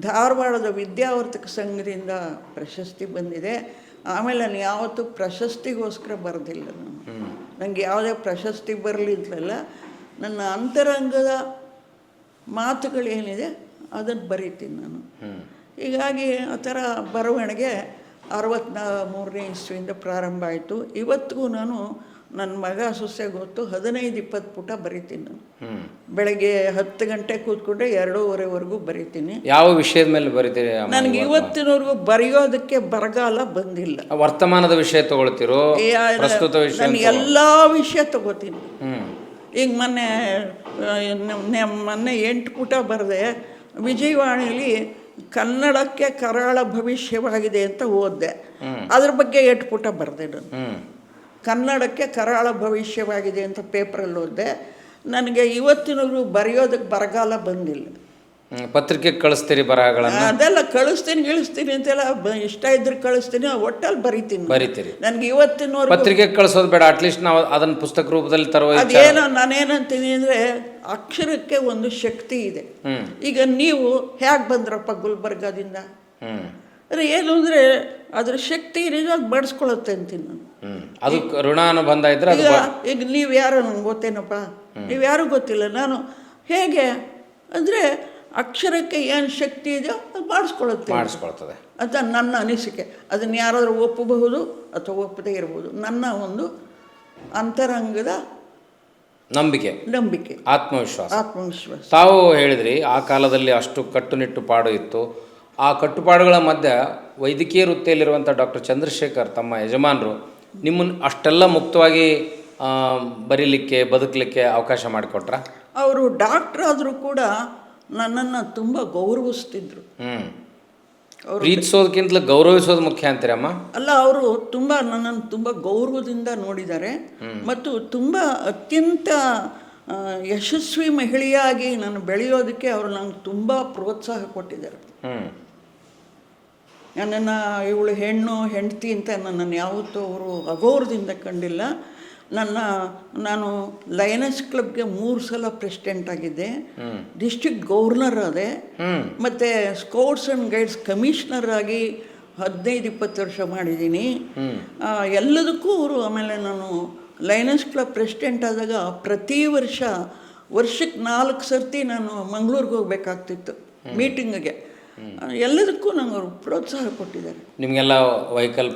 ಧಾರವಾಡದ ವಿದ್ಯಾವರ್ತಕ ಸಂಘದಿಂದ ಪ್ರಶಸ್ತಿ ಬಂದಿದೆ. ಆಮೇಲೆ ನಾನು ಯಾವತ್ತೂ ಪ್ರಶಸ್ತಿಗೋಸ್ಕರ ಬರೆದಿಲ್ಲ. ನನಗೆ ಯಾವುದೇ ಪ್ರಶಸ್ತಿ ಬರಲಿದ್ದಲ್ಲ, ನನ್ನ ಅಂತರಂಗದ ಮಾತುಗಳೇನಿದೆ ಅದನ್ನು ಬರೀತೀನಿ ನಾನು. ಹೀಗಾಗಿ ಆ ಥರ ಬರವಣಿಗೆ 63ನೇ ಇಸ್ವಿಯಿಂದ ಪ್ರಾರಂಭ ಆಯಿತು. ಇವತ್ತಿಗೂ ನಾನು ನನ್ನ ಮಗ ಸೊಸೆ ಗೊತ್ತು 15-20 ಪುಟ ಬರಿತೀನಿ ನಾನು. ಬೆಳಗ್ಗೆ 10 ಗಂಟೆ ಕೂತ್ಕೊಂಡ್ರೆ 2:30ವರೆಗೂ ಬರಿತೀನಿ. ಯಾವ ವಿಷಯದ ಮೇಲೆ ಬರೀತೀರಿ? ನನಗೆ ಇವತ್ತಿನವರೆಗೂ ಬರೆಯೋದಕ್ಕೆ ಬರಗಾಲ ಬಂದಿಲ್ಲ. ವರ್ತಮಾನದ ವಿಷಯ ತಗೊಳ್ತಿರೋ, ಪ್ರಸ್ತುತ ವಿಷಯ? ನಾನು ಎಲ್ಲ ವಿಷಯ ತಗೋತೀನಿ. ಈಗ ಮೊನ್ನೆ 8 ಪುಟ ಬರೆದೆ. ವಿಜಯವಾಣಿಲಿ ಕನ್ನಡಕ್ಕೆ ಕರಾಳ ಭವಿಷ್ಯವಾಗಿದೆ ಅಂತ ಓದಿದೆ. ಅದ್ರ ಬಗ್ಗೆ 8 ಪುಟ ಬರೆದೆ ನಾನು. ಕನ್ನಡಕ್ಕೆ ಕರಾಳ ಭವಿಷ್ಯವಾಗಿದೆ ಅಂತ ಪೇಪರಲ್ಲಿ ಓದಿದೆ. ನನಗೆ ಇವತ್ತಿನವರೆಗೂ ಬರೆಯೋದಕ್ಕೆ ಬರಗಾಲ ಬಂದಿಲ್ಲ. ಪತ್ರಿಕೆ ಕಳಿಸ್ತೀರಿ ಬರಹಗಳನ್ನು? ಅದೆಲ್ಲ ಕಳಿಸ್ತೀನಿ ಅಂತೆಲ್ಲ ಇಷ್ಟ ಇದ್ರೆ ಕಳಿಸ್ತೀನಿ, ಒಟ್ಟಲ್ಲಿ ಬರಿತೀನಿ. ನನಗೆ ಇವತ್ತಿನವರೆಗೂ ಪತ್ರಿಕೆ ಕಳಿಸೋದು ಬೇಡ, ಅಟ್ಲೀಸ್ಟ್ ನಾವು ಅದನ್ನು ಪುಸ್ತಕ ರೂಪದಲ್ಲಿ ತರುವ. ಅದೇನೋ ನಾನೇನಂತೀನಿ ಅಂದರೆ, ಅಕ್ಷರಕ್ಕೆ ಒಂದು ಶಕ್ತಿ ಇದೆ. ಈಗ ನೀವು ಹೇಗೆ ಬಂದ್ರಪ್ಪ ಗುಲ್ಬರ್ಗಾದಿಂದ? ಏನು ಅಂದರೆ ಅದ್ರ ಶಕ್ತಿ ಏನಿದೆ ಅದು ಬಡಿಸ್ಕೊಳತ್ತೆ ಅಂತೀನಿ ನಾನು. ಅದು ಋಣಾನುಬಂಧ ಇದ್ರೆ ಈಗ ನೀವು ಯಾರು ನನಗೆ ಗೊತ್ತೇನಪ್ಪ? ನೀವು ಯಾರೂ ಗೊತ್ತಿಲ್ಲ. ನಾನು ಹೇಗೆ ಅಂದರೆ ಅಕ್ಷರಕ್ಕೆ ಏನು ಶಕ್ತಿ ಇದೆಯೋ ಅದು ಮಾಡಿಸ್ಕೊಳ್ತದೆ ಅಂತ ನನ್ನ ಅನಿಸಿಕೆ. ಅದನ್ನು ಯಾರಾದರೂ ಒಪ್ಪಬಹುದು ಅಥವಾ ಒಪ್ಪದೇ ಇರ್ಬೋದು. ನನ್ನ ಒಂದು ಅಂತರಂಗದ ನಂಬಿಕೆ, ಆತ್ಮವಿಶ್ವಾಸ. ತಾವು ಹೇಳಿದ್ರಿ ಆ ಕಾಲದಲ್ಲಿ ಅಷ್ಟು ಕಟ್ಟುನಿಟ್ಟು ಪಾಡು ಇತ್ತು. ಆ ಕಟ್ಟುಪಾಡುಗಳ ಮಧ್ಯೆ ವೈದ್ಯಕೀಯ ವೃತ್ತಿಯಲ್ಲಿರುವಂಥ ಡಾಕ್ಟರ್ ಚಂದ್ರಶೇಖರ್ ತಮ್ಮ ಯಜಮಾನರು ನಿಮ್ಮನ್ನು ಅಷ್ಟೆಲ್ಲ ಮುಕ್ತವಾಗಿ ಬರೀಲಿಕ್ಕೆ ಬದುಕಲಿಕ್ಕೆ ಅವಕಾಶ ಮಾಡಿಕೊಟ್ರ? ಅವರು ಡಾಕ್ಟ್ರ್ ಆದರೂ ಕೂಡ ನನ್ನನ್ನು ತುಂಬ ಗೌರವಿಸ್ತಿದ್ರು. ಪ್ರೀತಿಸೋದಕ್ಕಿಂತಲೂ ಗೌರವಿಸೋದು ಮುಖ್ಯ ಅಂತೀರಮ್ಮ? ಅಲ್ಲ, ಅವರು ತುಂಬ ನನ್ನನ್ನು ತುಂಬ ಗೌರವದಿಂದ ನೋಡಿದ್ದಾರೆ ಮತ್ತು ತುಂಬ ಅತ್ಯಂತ ಯಶಸ್ವಿ ಮಹಿಳೆಯಾಗಿ ನಾನು ಬೆಳೆಯೋದಕ್ಕೆ ಅವರು ನಂಗೆ ತುಂಬ ಪ್ರೋತ್ಸಾಹ ಕೊಟ್ಟಿದ್ದಾರೆ. ನನ್ನನ್ನು ಇವಳು ಹೆಂಡತಿ ಅಂತ ನನ್ನನ್ನು ಯಾವತ್ತೂ ಅವರು ಅಗೌರವದಿಂದ ಕಂಡಿಲ್ಲ. ನಾನು ಲಯನಸ್ ಕ್ಲಬ್ಗೆ 3 ಸಲ ಪ್ರೆಸಿಡೆಂಟ್ ಆಗಿದ್ದೆ, ಡಿಸ್ಟ್ರಿಕ್ಟ್ ಗವರ್ನರ್ ಆದೆ, ಮತ್ತು ಸ್ಕೌಟ್ಸ್ ಆ್ಯಂಡ್ ಗೈಡ್ಸ್ ಕಮಿಷನರ್ ಆಗಿ 15-20 ವರ್ಷ ಮಾಡಿದ್ದೀನಿ. ಎಲ್ಲದಕ್ಕೂ ಅವರು. ಆಮೇಲೆ ನಾನು ಲಯನಸ್ ಕ್ಲಬ್ ಪ್ರೆಸಿಡೆಂಟ್ ಆದಾಗ ಪ್ರತಿ ವರ್ಷಕ್ಕೆ 4 ಸರ್ತಿ ನಾನು ಮಂಗಳೂರಿಗೆ ಹೋಗ್ಬೇಕಾಗ್ತಿತ್ತು ಮೀಟಿಂಗಿಗೆ. ಎಲ್ಲದಕ್ಕೂ ನಂಗೆ ಅವರು ಪ್ರೋತ್ಸಾಹ ಕೊಟ್ಟಿದ್ದಾರೆ. ನಿಮಗೆಲ್ಲ ವೆಹಿಕಲ್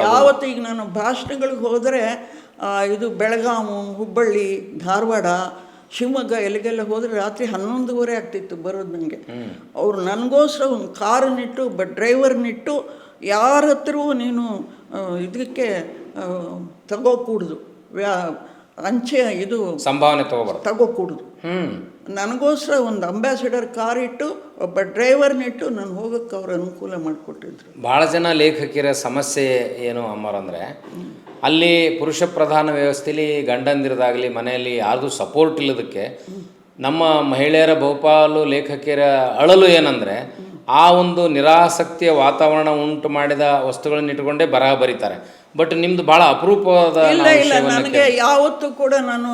ಯಾವತ್ತು ಈಗ ನಾನು ಭಾಷಣಗಳಿಗೆ ಹೋದರೆ ಇದು ಬೆಳಗಾವಿ, ಹುಬ್ಬಳ್ಳಿ, ಧಾರವಾಡ, ಶಿವಮೊಗ್ಗ ಎಲ್ಲಿಗೆಲ್ಲ ಹೋದರೆ ರಾತ್ರಿ 11:30 ಆಗ್ತಿತ್ತು ಬರೋದು ನನಗೆ. ಅವರು ನನಗೋಸ್ಕರ ಒಂದು ಕಾರನ್ನಿಟ್ಟು ಡ್ರೈವರ್ನಿಟ್ಟು ಯಾರ ಹತ್ರವೂ ನೀನು ಇದಕ್ಕೆ ತಗೋಕೂಡ್ದು, ಅಂಚೆ ಇದು ಸಂಭಾವನೆ ತಗೋಕೂಡ್ದು. ನನಗೋಸ್ಕರ ಒಂದು ಅಂಬಾಸಿಡರ್ ಕಾರ್ ಇಟ್ಟು ಒಬ್ಬ ಡ್ರೈವರ್ನಿಟ್ಟು ನಾನು ಹೋಗೋಕ್ಕೆ ಅವ್ರು ಅನುಕೂಲ ಮಾಡಿಕೊಟ್ಟಿದ್ರು. ಭಾಳ ಜನ ಲೇಖಕಿಯರ ಸಮಸ್ಯೆ ಏನು ಅಮ್ಮರಂದರೆ, ಅಲ್ಲಿ ಪುರುಷ ಪ್ರಧಾನ ವ್ಯವಸ್ಥೆಯಲ್ಲಿ ಗಂಡಂದಿರದಾಗಲಿ ಮನೆಯಲ್ಲಿ ಯಾರ್ದು ಸಪೋರ್ಟ್ ಇಲ್ಲದಕ್ಕೆ ನಮ್ಮ ಮಹಿಳೆಯರ ಬಹುಪಾಲು ಲೇಖಕಿಯರ ಅಳಲು ಏನಂದರೆ, ಆ ಒಂದು ನಿರಾಸಕ್ತಿಯ ವಾತಾವರಣ ಉಂಟು ಮಾಡಿದ ವಸ್ತುಗಳನ್ನು ಇಟ್ಕೊಂಡೇ ಬರಹ ಬರೀತಾರೆ. ಬಟ್ ನಿಮ್ಮದು ಭಾಳ ಅಪರೂಪವಾದ. ಇಲ್ಲ, ನನಗೆ ಯಾವತ್ತೂ ಕೂಡ ನಾನು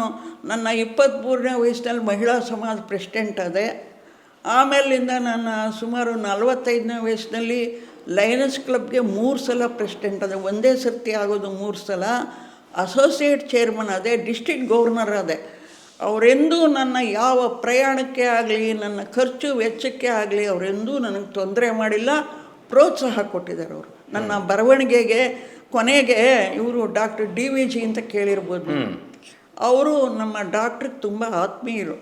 ನನ್ನ 23ನೇ ವಯಸ್ಸಿನಲ್ಲಿ ಮಹಿಳಾ ಸಮಾಜ ಪ್ರೆಸಿಡೆಂಟ್ ಆದೆ. ಆಮೇಲಿಂದ ನಾನು ಸುಮಾರು 45ನೇ ವಯಸ್ಸಿನಲ್ಲಿ ಲಯನಸ್ ಕ್ಲಬ್ಗೆ 3 ಸಲ ಪ್ರೆಸಿಡೆಂಟ್ ಆದೆ. ಒಂದೇ ಸರ್ತಿ ಆಗೋದು 3 ಸಲ. ಅಸೋಸಿಯೇಟ್ ಚೇರ್ಮನ್ ಆದೆ, ಡಿಸ್ಟ್ರಿಕ್ಟ್ ಗವರ್ನರ್ ಆದೆ. ಅವರೆಂದೂ ನನ್ನ ಯಾವ ಪ್ರಯಾಣಕ್ಕೆ ಆಗಲಿ, ನನ್ನ ಖರ್ಚು ವೆಚ್ಚಕ್ಕೆ ಆಗಲಿ ಅವರೆಂದೂ ನನಗೆ ತೊಂದರೆ ಮಾಡಿಲ್ಲ, ಪ್ರೋತ್ಸಾಹ ಕೊಟ್ಟಿದ್ದಾರೆ ಅವರು. ನನ್ನ ಬರವಣಿಗೆಗೆ ಕೊನೆಗೆ ಇವರು ಡಾಕ್ಟರ್ DVG ಅಂತ ಕೇಳಿರ್ಬೋದು. ಅವರು ನಮ್ಮ ಡಾಕ್ಟ್ರಿಗೆ ತುಂಬ ಆತ್ಮೀಯರು.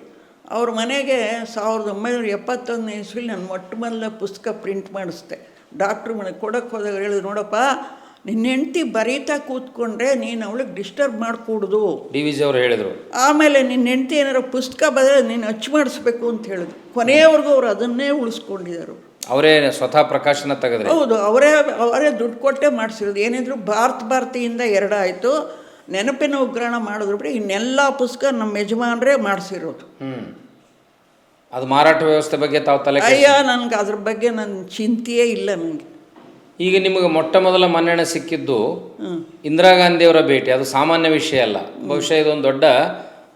ಅವ್ರ ಮನೆಗೆ 1971ನೇ ಇಸ್ವಿಲಿ ನಾನು ಮೊಟ್ಟಮೊದಲ ಪುಸ್ತಕ ಪ್ರಿಂಟ್ ಮಾಡಿಸ್ದೆ. ಡಾಕ್ಟ್ರು ಮನೆಗೆ ಕೊಡೋಕ್ಕೆ ಹೋದಾಗ ಹೇಳಿದ್ರು, ನೋಡಪ್ಪ ನಿನ್ನ ಹೆಂಡ್ತಿ ಬರೀತಾ ಕೂತ್ಕೊಂಡ್ರೆ ನೀನು ಅವಳಿಗೆ ಡಿಸ್ಟರ್ಬ್ ಮಾಡಿಕೊಡ್ದು. DVG ಅವರು ಹೇಳಿದರು. ಆಮೇಲೆ ನಿನ್ನ ಹೆಂಡ್ತಿ ಏನಾರು ಪುಸ್ತಕ ಬರೆದ್ರೆ ನೀನು ಅಚ್ಚು ಮಾಡಿಸ್ಬೇಕು ಅಂತ ಹೇಳಿದ್ರು. ಕೊನೆಯವರೆಗೂ ಅವರು ಅದನ್ನೇ ಉಳಿಸ್ಕೊಂಡಿದ್ದಾರೆ. ಅವರೇ ಸ್ವತಃ ಪ್ರಕಾಶನ ತೆಗೆದ್ರೆ? ಹೌದು, ಅವರೇ ದುಡ್ಡು ಕೊಟ್ಟೆ ಮಾಡಿಸಿರೋದು. ಏನಿದ್ರು ಭಾರತಿಯಿಂದ 2 ಆಯಿತು, ನೆನಪಿನ ಉಗ್ರಾಣ ಮಾಡಿದ್ರು ಬಿಡಿ, ಇನ್ನೆಲ್ಲ ಪುಸ್ತಕ ನಮ್ಮ ಯಜಮಾನರೇ ಮಾಡಿಸಿರೋದು. ಅದು ಮಾರಾಟ ವ್ಯವಸ್ಥೆ ಬಗ್ಗೆ ತಾವು ತಲೆ ನನಗೆ ಅದ್ರ ಬಗ್ಗೆ ನನ್ನ ಚಿಂತೆಯೇ ಇಲ್ಲ ನನಗೆ. ಈಗ ನಿಮಗೆ ಮೊಟ್ಟ ಮೊದಲ ಮನ್ನಣೆ ಸಿಕ್ಕಿದ್ದು ಇಂದಿರಾ ಗಾಂಧಿಯವರ ಭೇಟಿ. ಅದು ಸಾಮಾನ್ಯ ವಿಷಯ ಅಲ್ಲ, ಬಹುಶಃ ಇದೊಂದು ದೊಡ್ಡ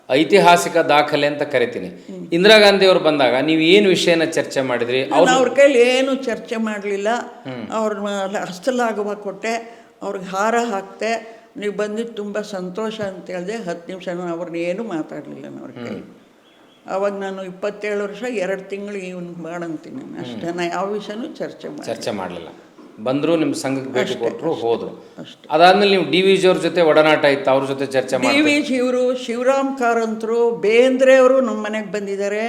ಐತಿಹಾಸಿಕ ದಾಖಲೆ ಅಂತ ಕರಿತೀನಿ. ಇಂದಿರಾ ಗಾಂಧಿಯವರು ಬಂದಾಗ ನೀವು ಏನು ವಿಷಯನ ಚರ್ಚೆ ಮಾಡಿದ್ರಿ? ಅವ್ರ ಕೈಲಿ ಏನು ಚರ್ಚೆ ಮಾಡಲಿಲ್ಲ. ಅವ್ರ ಹಸ್ತಲಾಘವ ಕೊಟ್ಟೆ, ಅವ್ರಿಗೆ ಹಾರ ಹಾಕ್ತೆ, ನೀವು ಬಂದಿದ್ದು ತುಂಬ ಸಂತೋಷ ಅಂತ ಹೇಳಿದೆ. 10 ನಿಮಿಷ ನಾನು ಅವ್ರನ್ನ ಏನೂ ಮಾತಾಡಲಿಲ್ಲ ಅವ್ರ ಕೈ. ಅವಾಗ ನಾನು 27 ವರ್ಷ 2 ತಿಂಗಳು ಇವ್ನಿಗೆ ಮಾಡಂತೀನಿ ಅಷ್ಟೇ. ನಾನು ಯಾವ ವಿಷಯನೂ ಚರ್ಚೆ ಮಾಡಲಿಲ್ಲ. ಬಂದರು, ನಿಮ್ಮ ಸಂಘಕ್ಕೆ ಭೇಟಿ ಕೊಟ್ಟರು, ಹೋದರು. ಅದಾದ್ಮೇಲೆ ನೀವು ಡಿ ವಿ ಜಿ ಅವ್ರ ಜೊತೆ ಒಡನಾಟ ಇತ್ತು, ಅವ್ರ ಜೊತೆ ಚರ್ಚೆ ಮಾಡಿ? ಡಿ ವಿ ಜಿ ಅವರು, ಶಿವರಾಮ್ ಕಾರಂತರು, ಬೇಂದ್ರೆ ಅವರು ನಮ್ಮ ಮನೆಗೆ ಬಂದಿದ್ದಾರೆ,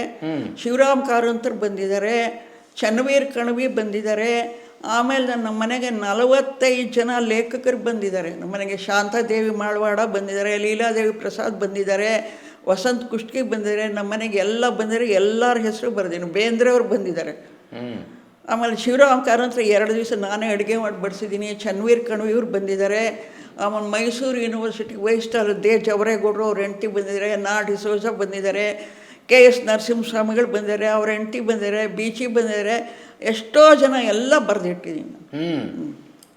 ಶಿವರಾಮ್ ಕಾರಂತರು ಬಂದಿದ್ದಾರೆ, ಚನ್ನವೀರ್ ಕಣವಿ ಬಂದಿದ್ದಾರೆ. ಆಮೇಲೆ ನಮ್ಮ ಮನೆಗೆ 45 ಜನ ಲೇಖಕರು ಬಂದಿದ್ದಾರೆ. ನಮ್ಮ ಮನೆಗೆ ಶಾಂತಾದೇವಿ ಮಾಳ್ವಾಡ ಬಂದಿದ್ದಾರೆ, ಲೀಲಾದೇವಿ ಪ್ರಸಾದ್ ಬಂದಿದ್ದಾರೆ, ವಸಂತ್ ಕುಷ್ಟಗಿ ಬಂದಿದ್ದಾರೆ. ನಮ್ಮ ಮನೆಗೆ ಎಲ್ಲ ಬಂದಿದ್ದಾರೆ, ಎಲ್ಲರ ಹೆಸರು ಬರೆದಿನಿ. ಬೇಂದ್ರೆ ಅವ್ರು ಬಂದಿದ್ದಾರೆ. ಆಮೇಲೆ ಶಿವರಾಮ್ ಕಾರಂತರ 2 ದಿವಸ ನಾನೇ ಅಡುಗೆ ಮಾಡಿ ಬಡಿಸಿದ್ದೀನಿ. ಚನ್ನವೀರ್ ಕಣವಿ ಇವ್ರು ಬಂದಿದ್ದಾರೆ. ಆಮೇಲೆ ಮೈಸೂರು ಯೂನಿವರ್ಸಿಟಿ ವೈಸ್ಟಾರ್ ಜವರೇಗೌಡರು ಅವ್ರ ಹೆಂಡತಿ ಬಂದಿದ್ದಾರೆ, ನಾ ಡಿಸೋಜ ಬಂದಿದ್ದಾರೆ, KS ನರಸಿಂಹಸ್ವಾಮಿಗಳು ಬಂದಿದ್ದಾರೆ, ಅವ್ರ ಹೆಂಡತಿ ಬಂದಿದ್ದಾರೆ, ಬೀಚಿ ಬಂದಿದ್ದಾರೆ. ಎಷ್ಟೋ ಜನ ಎಲ್ಲ ಬರೆದಿಟ್ಟಿದ್ದೀನಿ.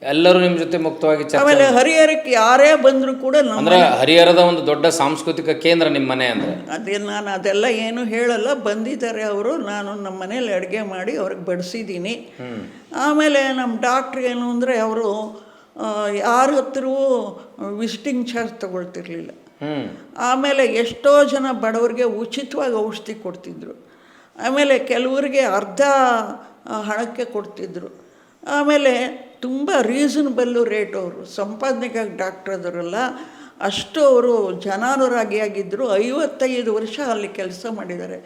ಎಲ್ಲರೂ ನಿಮ್ಮ ಜೊತೆ ಮುಕ್ತವಾಗಿ ಚರ್ಚೆ. ಆಮೇಲೆ ಹರಿಹರಕ್ಕೆ ಯಾರೇ ಬಂದರೂ ಕೂಡ ಅಂದ್ರೆ ಹರಿಹರದ ಒಂದು ದೊಡ್ಡ ಸಾಂಸ್ಕೃತಿಕ ಕೇಂದ್ರ ನಿಮ್ಮ ಮನೆ ಅಂದರೆ. ನಾನು ಅದೆಲ್ಲ ಏನು ಹೇಳಲ್ಲ, ಬಂದಿದ್ದಾರೆ ಅವರು. ನಾನು ನಮ್ಮ ಮನೇಲಿ ಅಡುಗೆ ಮಾಡಿ ಅವ್ರಿಗೆ ಬಡಿಸಿದ್ದೀನಿ. ಆಮೇಲೆ ನಮ್ಮ ಡಾಕ್ಟ್ರ್ ಏನು ಅಂದರೆ ಅವರು ಯಾರ ಹತ್ರವೂ ವಿಸಿಟಿಂಗ್ ಚಾರ್ಜ್ ತಗೊಳ್ತಿರ್ಲಿಲ್ಲ. ಆಮೇಲೆ ಎಷ್ಟೋ ಜನ ಬಡವರಿಗೆ ಉಚಿತವಾಗಿ ಔಷಧಿ ಕೊಡ್ತಿದ್ರು. ಆಮೇಲೆ ಕೆಲವರಿಗೆ ಅರ್ಧ ಹಣಕ್ಕೆ ಕೊಡ್ತಿದ್ರು. ಆಮೇಲೆ ತುಂಬ ರೀಸನಬಲ್ಲು ರೇಟ್. ಅವರು ಸಂಪಾದನೆಗಾಗಿ ಡಾಕ್ಟ್ರ್ ಅದರಲ್ಲ, ಅಷ್ಟು ಅವರು ಜನಾನುರಾಗಿಯಾಗಿದ್ದರು. 55 ವರ್ಷ ಅಲ್ಲಿ ಕೆಲಸ ಮಾಡಿದ್ದಾರೆ.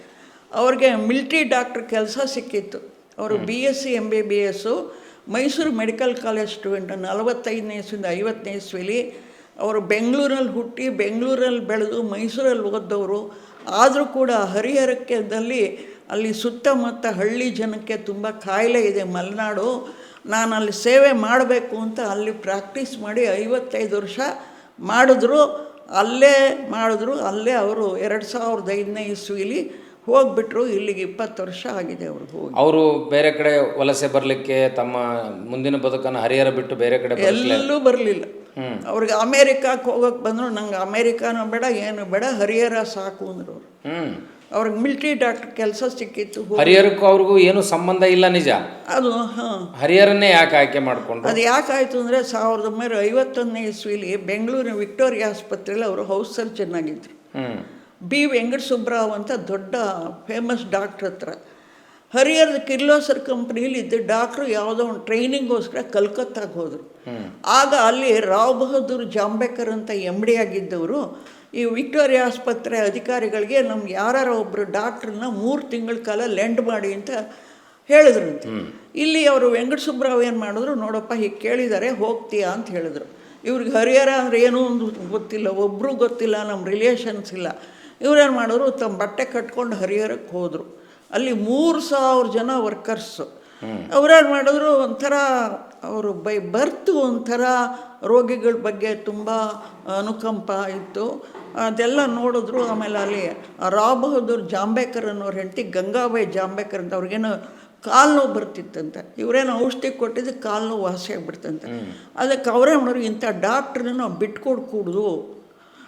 ಅವ್ರಿಗೆ ಮಿಲ್ಟ್ರಿ ಡಾಕ್ಟ್ರ್ ಕೆಲಸ ಸಿಕ್ಕಿತ್ತು. ಅವರು BSc MBBS Mysuru medical college student. 45ನೇ ಇಸ್ವಿಯಿಂದ 50ನೇ ಇಸ್ವಿಲಿ ಅವರು ಬೆಂಗಳೂರಲ್ಲಿ ಹುಟ್ಟಿ ಬೆಂಗಳೂರಲ್ಲಿ ಬೆಳೆದು ಮೈಸೂರಲ್ಲಿ ಓದ್ದವರು. ಆದರೂ ಕೂಡ ಹರಿಹರಕ್ಕೆದಲ್ಲಿ ಅಲ್ಲಿ ಸುತ್ತಮುತ್ತ ಹಳ್ಳಿ ಜನಕ್ಕೆ ತುಂಬ ಕಾಯಿಲೆ ಇದೆ, ಮಲೆನಾಡು. ನಾನು ಅಲ್ಲಿ ಸೇವೆ ಮಾಡಬೇಕು ಅಂತ ಅಲ್ಲಿ ಪ್ರಾಕ್ಟೀಸ್ ಮಾಡಿ 55 ವರ್ಷ ಮಾಡಿದ್ರು. ಅಲ್ಲೇ ಅವರು 2005ನೇ ಇಸ್ವಿಲಿ ಹೋಗ್ಬಿಟ್ರು. ಇಲ್ಲಿಗೆ 20 ವರ್ಷ ಆಗಿದೆ ಅವರು ಹೋಗಿ. ಅವರು ಬೇರೆ ಕಡೆ ವಲಸೆ ಬರಲಿಕ್ಕೆ, ತಮ್ಮ ಮುಂದಿನ ಬದುಕನ್ನು ಹರಿಹರ ಬಿಟ್ಟು ಬೇರೆ ಕಡೆ ಎಲ್ಲೂ ಬರಲಿಲ್ಲ. ಅವ್ರಿಗೆ ಅಮೇರಿಕಕ್ಕೆ ಹೋಗೋಕೆ ಬಂದರು. ನಂಗೆ ಅಮೇರಿಕಾನೂ ಬೇಡ, ಏನು ಬೇಡ, ಹರಿಹರ ಸಾಕು ಅಂದರು ಅವರು. ಅವ್ರಿಗೆ ಮಿಲ್ಟ್ರಿ ಡಾಕ್ಟರ್ ಕೆಲಸ ಸಿಕ್ಕಿತ್ತು. ಹರಿಹರಕ್ಕೂ ಅವ್ರಿಗೂ ಏನು ಸಂಬಂಧ ಇಲ್ಲ, ನಿಜ ಅದು. ಹರಿಹರನ್ನೇ ಯಾಕೆ ಆಯ್ಕೆ ಮಾಡಿಕೊಂಡು? ಅದು ಯಾಕಾಯಿತು ಅಂದರೆ 1951ನೇ ಇಸ್ವಿಲಿ ಬೆಂಗಳೂರಿನ ವಿಕ್ಟೋರಿಯಾ ಆಸ್ಪತ್ರೆಯಲ್ಲಿ ಅವರು ಹೌಸ್ ಸರ್ಜನ್ ಆಗಿದ್ದರು. B ವೆಂಕಟಸುಬ್ರಾವ್ ಅಂತ ದೊಡ್ಡ ಫೇಮಸ್ ಡಾಕ್ಟ್ರ್ ಹತ್ರ. ಹರಿಹರದ ಕಿರ್ಲೋಸ್ಕರ್ ಕಂಪ್ನಿಯಲ್ಲಿ ಇದ್ದ ಡಾಕ್ಟ್ರು ಯಾವುದೋ ಒಂದು ಟ್ರೈನಿಂಗೋಸ್ಕರ ಕಲ್ಕತ್ತಾಗೆ ಹೋದರು. ಆಗ ಅಲ್ಲಿ ರಾವ್ ಬಹದ್ದೂರ್ ಜಾಂಬೇಕರ್ ಅಂತ MD ಆಗಿದ್ದವರು ಈ ವಿಕ್ಟೋರಿಯಾ ಆಸ್ಪತ್ರೆ ಅಧಿಕಾರಿಗಳಿಗೆ ನಮ್ಗೆ ಯಾರು ಒಬ್ಬರು ಡಾಕ್ಟ್ರನ್ನ 3 ತಿಂಗಳ ಕಾಲ ಲೆಂಡ್ ಮಾಡಿ ಅಂತ ಹೇಳಿದ್ರಂತೆ. ಇಲ್ಲಿ ಅವರು ವೆಂಕಟಸುಬ್ರಾವ್ ಏನು ಮಾಡಿದ್ರು, ನೋಡಪ್ಪ ಹೀಗೆ ಕೇಳಿದ್ದಾರೆ, ಹೋಗ್ತೀಯಾ ಅಂತ ಹೇಳಿದ್ರು. ಇವ್ರಿಗೆ ಹರಿಹರ ಅಂದರೆ ಏನೂ ಒಂದು ಗೊತ್ತಿಲ್ಲ, ಒಬ್ಬರು ಗೊತ್ತಿಲ್ಲ, ನಮ್ಮ ರಿಲೇಷನ್ಸ್ ಇಲ್ಲ. ಇವ್ರೇನು ಮಾಡಿದ್ರು, ತಮ್ಮ ಬಟ್ಟೆ ಕಟ್ಕೊಂಡು ಹರಿಹರಕ್ಕೆ ಹೋದರು. ಅಲ್ಲಿ 3000 ಜನ ವರ್ಕರ್ಸು. ಅವ್ರೇನು ಮಾಡಿದ್ರು, ಒಂಥರ ಅವರು ಬರ್ತು ಒಂಥರ ರೋಗಿಗಳ ಬಗ್ಗೆ ತುಂಬ ಅನುಕಂಪ ಇತ್ತು. ಅದೆಲ್ಲ ನೋಡಿದ್ರು. ಆಮೇಲೆ ಅಲ್ಲಿ ರಾವ್ ಬಹದ್ದೂರ್ ಜಾಂಬೇಕರ್ ಅನ್ನೋರು ಹೆಂಡತಿ ಗಂಗಾಬಾಯಿ ಜಾಂಬೇಕರ್ ಅಂತ, ಅವ್ರಿಗೇನೋ ಕಾಲು ನೋವು ಬರ್ತಿತ್ತಂತೆ. ಇವರೇನು ಔಷಧಿ ಕೊಟ್ಟಿದ್ದು ಕಾಲು ನೋವು ವಾಸಿ ಆಗಿಬಿಡ್ತಂತೆ. ಅದಕ್ಕೆ ಅವರೇ ಮಾಡೋರು, ಇಂಥ ಡಾಕ್ಟ್ರನ್ನ ನಾವು ಬಿಟ್ಕೊಡ್ಕೂಡ್ದು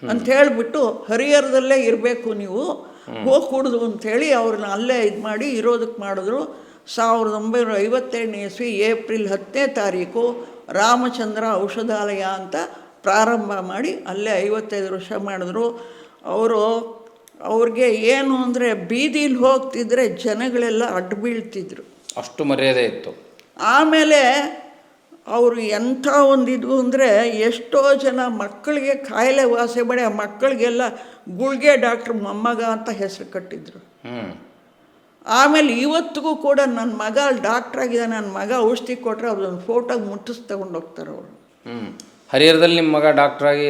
ಅಂತ ಹೇಳಿಬಿಟ್ಟು ಹರಿಹರದಲ್ಲೇ ಇರಬೇಕು ನೀವು, ಹೋಗ್ಕೂಡ್ದು ಅಂಥೇಳಿ ಅವ್ರನ್ನ ಅಲ್ಲೇ ಇದು ಮಾಡಿ ಇರೋದಕ್ಕೆ ಮಾಡಿದ್ರು. 1952ನೇ ಇಸ್ವಿ ಏಪ್ರಿಲ್ 10ನೇ ತಾರೀಕು ರಾಮಚಂದ್ರ ಔಷಧಾಲಯ ಅಂತ ಪ್ರಾರಂಭ ಮಾಡಿ ಅಲ್ಲೇ 55 ವರ್ಷ ಮಾಡಿದ್ರು. ಅವ್ರಿಗೆ ಏನು ಅಂದರೆ ಬೀದಿಲಿ ಹೋಗ್ತಿದ್ರೆ ಜನಗಳೆಲ್ಲ ಅಡ್ಡ ಬೀಳ್ತಿದ್ರು, ಅಷ್ಟು ಮರ್ಯಾದೆ ಇತ್ತು. ಆಮೇಲೆ ಅವರು ಎಂಥ ಒಂದಿದ್ವು ಅಂದರೆ ಎಷ್ಟೋ ಜನ ಮಕ್ಕಳಿಗೆ ಕಾಯಿಲೆ ವಾಸಿ ಮಾಡಿ ಆ ಮಕ್ಕಳಿಗೆಲ್ಲ ಗುಳ್ಗೆ ಡಾಕ್ಟ್ರ್ ಮೊಮ್ಮಗ ಅಂತ ಹೆಸರು ಕಟ್ಟಿದ್ರು. ಆಮೇಲೆ ಇವತ್ತಿಗೂ ಕೂಡ ನನ್ನ ಮಗ ಡಾಕ್ಟ್ರಾಗಿದೆ, ನನ್ನ ಮಗ ಔಷಧಿ ಕೊಟ್ಟರೆ ಅವ್ರದ್ದೊಂದು ಫೋಟೋಗೆ ಮುಟ್ಟಿಸಿ ತಗೊಂಡು ಹೋಗ್ತಾರೆ ಅವರು. ಹರಿಹರದಲ್ಲಿ ನಿಮ್ಮ ಮಗ ಡಾಕ್ಟ್ರಾಗಿ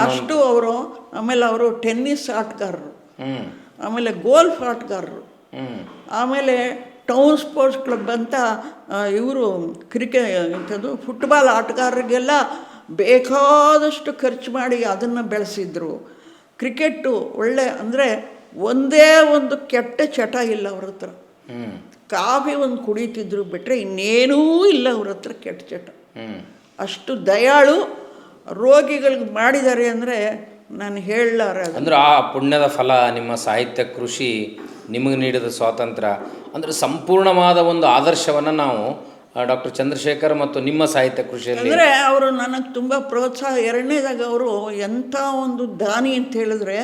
ಅಷ್ಟು ಅವರು. ಆಮೇಲೆ ಅವರು ಟೆನ್ನಿಸ್ ಆಟಗಾರರು, ಆಮೇಲೆ ಗೋಲ್ಫ್ ಆಟಗಾರರು, ಆಮೇಲೆ ಟೌನ್ ಸ್ಪೋರ್ಟ್ಸ್ ಕ್ಲಬ್ ಅಂತ ಇವರು ಇಂಥದ್ದು ಫುಟ್ಬಾಲ್ ಆಟಗಾರರಿಗೆಲ್ಲ ಬೇಕಾದಷ್ಟು ಖರ್ಚು ಮಾಡಿ ಅದನ್ನು ಬೆಳೆಸಿದ್ರು. ಕ್ರಿಕೆಟ್ಟು ಒಳ್ಳೆ ಅಂದರೆ ಒಂದೇ ಒಂದು ಕೆಟ್ಟ ಚಟ ಇಲ್ಲ ಅವ್ರ ಹತ್ರ. ಕಾಫಿ ಒಂದು ಕುಡಿತಿದ್ರು ಬಿಟ್ಟರೆ ಇನ್ನೇನೂ ಇಲ್ಲ ಅವ್ರ ಹತ್ರ ಕೆಟ್ಟ ಚಟ. ಅಷ್ಟು ದಯಾಳು ರೋಗಿಗಳಿಗೆ ಮಾಡಿದ್ದಾರೆ ಅಂದರೆ ನಾನು ಹೇಳಲಾರ. ಅಂದ್ರೆ ಆ ಪುಣ್ಯದ ಫಲ ನಿಮ್ಮ ಸಾಹಿತ್ಯ ಕೃಷಿ ನಿಮಗೆ ನೀಡಿದ ಸ್ವಾತಂತ್ರ್ಯ ಅಂದರೆ ಸಂಪೂರ್ಣವಾದ ಒಂದು ಆದರ್ಶವನ್ನು ನಾವು ಡಾಕ್ಟರ್ ಚಂದ್ರಶೇಖರ್ ಮತ್ತು ನಿಮ್ಮ ಸಾಹಿತ್ಯ ಕೃಷಿಯಲ್ಲಿ ಅಂದರೆ ಅವರು ನನಗೆ ತುಂಬ ಪ್ರೋತ್ಸಾಹ. ಎರಡನೇದಾಗ ಅವರು ಎಂಥ ಒಂದು ದಾನಿ ಅಂತ ಹೇಳಿದ್ರೆ,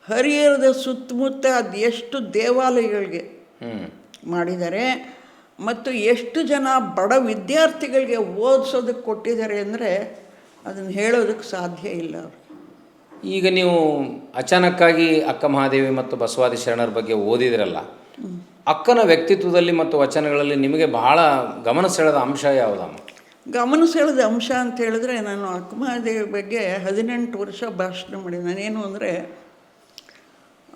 ಹರಿಹರದ ಸುತ್ತಮುತ್ತ ಅದು ಎಷ್ಟು ದೇವಾಲಯಗಳಿಗೆ ಮಾಡಿದ್ದಾರೆ ಮತ್ತು ಎಷ್ಟು ಜನ ಬಡ ವಿದ್ಯಾರ್ಥಿಗಳಿಗೆ ಓದಿಸೋದಕ್ಕೆ ಕೊಟ್ಟಿದ್ದಾರೆ ಅಂದರೆ ಅದನ್ನು ಹೇಳೋದಕ್ಕೆ ಸಾಧ್ಯ ಇಲ್ಲ. ಈಗ ನೀವು ಅಚಾನಕ್ಕಾಗಿ ಅಕ್ಕ ಮಹಾದೇವಿ ಮತ್ತು ಬಸವಾದಿ ಶರಣರ ಬಗ್ಗೆ ಓದಿದ್ರಲ್ಲ, ಅಕ್ಕನ ವ್ಯಕ್ತಿತ್ವದಲ್ಲಿ ಮತ್ತು ವಚನಗಳಲ್ಲಿ ನಿಮಗೆ ಬಹಳ ಗಮನ ಸೆಳೆದ ಅಂಶ ಯಾವುದಮ್ಮ? ಗಮನ ಸೆಳೆದ ಅಂಶ ಅಂತ ಹೇಳಿದ್ರೆ, ನಾನು ಅಕ್ಕ ಮಹಾದೇವಿ ಬಗ್ಗೆ 18 ವರ್ಷ ಭಾಷಣ ಮಾಡಿ. ನಾನೇನು ಅಂದರೆ,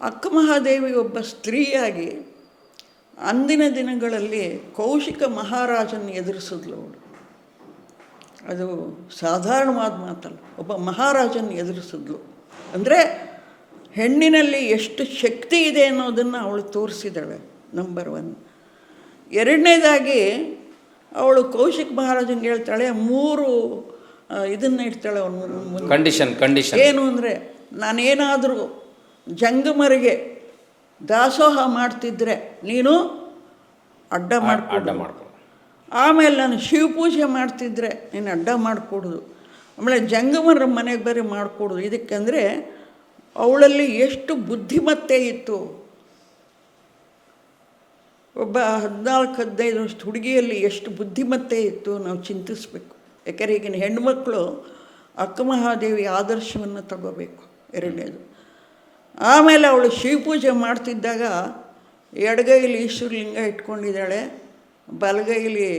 ಅಕ್ಕ ಮಹಾದೇವಿ ಒಬ್ಬ ಸ್ತ್ರೀಯಾಗಿ ಅಂದಿನ ದಿನಗಳಲ್ಲಿ ಕೌಶಿಕ ಮಹಾರಾಜನ ಎದುರಿಸಿದ್ಲು ಅವಳು. ಅದು ಸಾಧಾರಣವಾದ ಮಾತಲ್ಲ, ಒಬ್ಬ ಮಹಾರಾಜನ ಎದುರಿಸಿದ್ಲು. ಅಂದರೆ ಹೆಣ್ಣಿನಲ್ಲಿ ಎಷ್ಟು ಶಕ್ತಿ ಇದೆ ಅನ್ನೋದನ್ನು ಅವಳು ತೋರಿಸಿದ್ದಾಳೆ, ನಂಬರ್ 1. ಎರಡನೇದಾಗಿ ಅವಳು ಕೌಶಿಕ್ ಮಹಾರಾಜನಿಗೆ ಹೇಳ್ತಾಳೆ 3 ಇದನ್ನು ಇಡ್ತಾಳೆ ಅವನು ಕಂಡೀಷನ್ ಏನು ಅಂದರೆ, ನಾನೇನಾದರೂ ಜಂಗಮರಿಗೆ ದಾಸೋಹ ಮಾಡ್ತಿದ್ರೆ ನೀನು ಅಡ್ಡ ಮಾಡಿಕೊಡು. ಆಮೇಲೆ ನಾನು ಶಿವಪೂಜೆ ಮಾಡ್ತಿದ್ರೆ ನೀನು ಅಡ್ಡ ಮಾಡಿಕೊಡೋದು. ಆಮೇಲೆ ಜಂಗಮರ ಮನೆಗೆ ಬೇರೆ ಮಾಡಿಕೊಡೋದು. ಇದಕ್ಕೆಂದರೆ ಅವಳಲ್ಲಿ ಎಷ್ಟು ಬುದ್ಧಿಮತ್ತೆ ಇತ್ತು. ಒಬ್ಬ 14-15 ವರ್ಷದ ಹುಡುಗಿಯಲ್ಲಿ ಎಷ್ಟು ಬುದ್ಧಿಮತ್ತೆ ಇತ್ತು ನಾವು ಚಿಂತಿಸಬೇಕು. ಯಾಕೆಂದರೆ ಈಗಿನ ಹೆಣ್ಣುಮಕ್ಕಳು ಅಕ್ಕ ಮಹಾದೇವಿ ಆದರ್ಶವನ್ನು ತಗೋಬೇಕು. ಎರಡನೇದು. ಆಮೇಲೆ ಅವಳು ಶಿವಪೂಜೆ ಮಾಡ್ತಿದ್ದಾಗ ಎಡಗೈಲಿ ಈಶ್ವರಲಿಂಗ ಇಟ್ಕೊಂಡಿದ್ದಾಳೆ, ಬಲಗೈಲಿ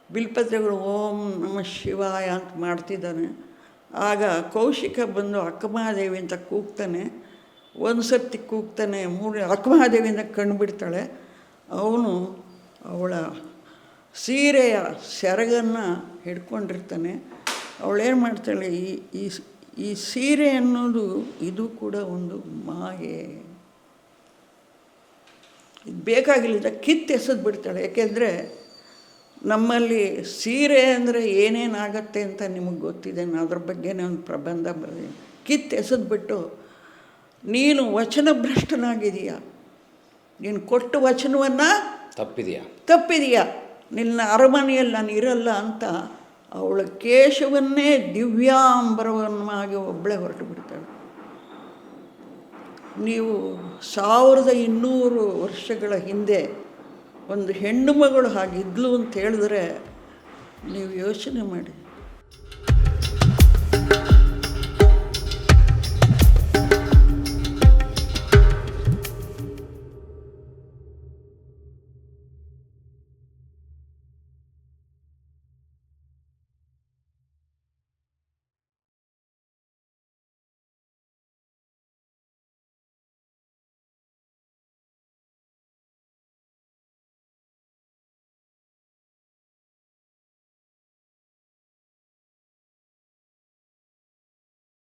ಬಿಲ್ಪತ್ರೆಗಳು ಓಂ ನಮಃ ಶಿವಾಯ ಅಂತ ಮಾಡ್ತಿದ್ದಾನೆ. ಆಗ ಕೌಶಿಕ ಬಂದು ಅಕ್ಕ ಮಹಾದೇವಿ ಅಂತ ಕೂಗ್ತಾನೆ. ಒಂದು ಸರ್ತಿ ಕೂಗ್ತಾನೆ, 3 ಅಕ್ಕ ಮಹಾದೇವಿಯಿಂದ ಕಣ್ಣು ಬಿಡ್ತಾಳೆ. ಅವನು ಅವಳ ಸೀರೆಯ ಸೆರಗನ್ನು ಹಿಡ್ಕೊಂಡಿರ್ತಾನೆ. ಅವಳೇನು ಮಾಡ್ತಾಳೆ, ಈ ಸೀರೆ ಅನ್ನೋದು ಇದು ಕೂಡ ಒಂದು ಮಾಯೆ, ಇದು ಬೇಕಾಗಿಲ್ಲ, ಕಿತ್ತೆಸೆದು ಬಿಡ್ತಾಳೆ. ಯಾಕೆಂದರೆ ನಮ್ಮಲ್ಲಿ ಸೀರೆ ಅಂದರೆ ಏನೇನಾಗತ್ತೆ ಅಂತ ನಿಮಗೆ ಗೊತ್ತಿದೆ. ನಾನು ಅದ್ರ ಬಗ್ಗೆನೇ ಒಂದು ಪ್ರಬಂಧ ಬರೆದಿದ್ದೀನಿ. ಕಿತ್ತೆಸೆದ್ಬಿಟ್ಟು, ನೀನು ವಚನಭ್ರಷ್ಟನಾಗಿದೆಯಾ, ನೀನು ಕೊಟ್ಟ ವಚನವನ್ನು ತಪ್ಪಿದೆಯಾ, ನಿನ್ನ ಅರಮನೆಯಲ್ಲಿ ನಾನು ಇರಲ್ಲ ಅಂತ ಅವಳ ಕೇಶವನ್ನೇ ದಿವ್ಯಾಂಬರವನ್ನಾಗಿ ಒಬ್ಬಳೇ ಹೊರಟು ಬಿಡ್ತಾಳೆ. ನೀವು 1200 ವರ್ಷಗಳ ಹಿಂದೆ ಒಂದು ಹೆಣ್ಣು ಮಗಳು ಹಾಗಿದ್ಲು ಅಂತ ಹೇಳಿದ್ರೆ ನೀವು ಯೋಚನೆ ಮಾಡಿ.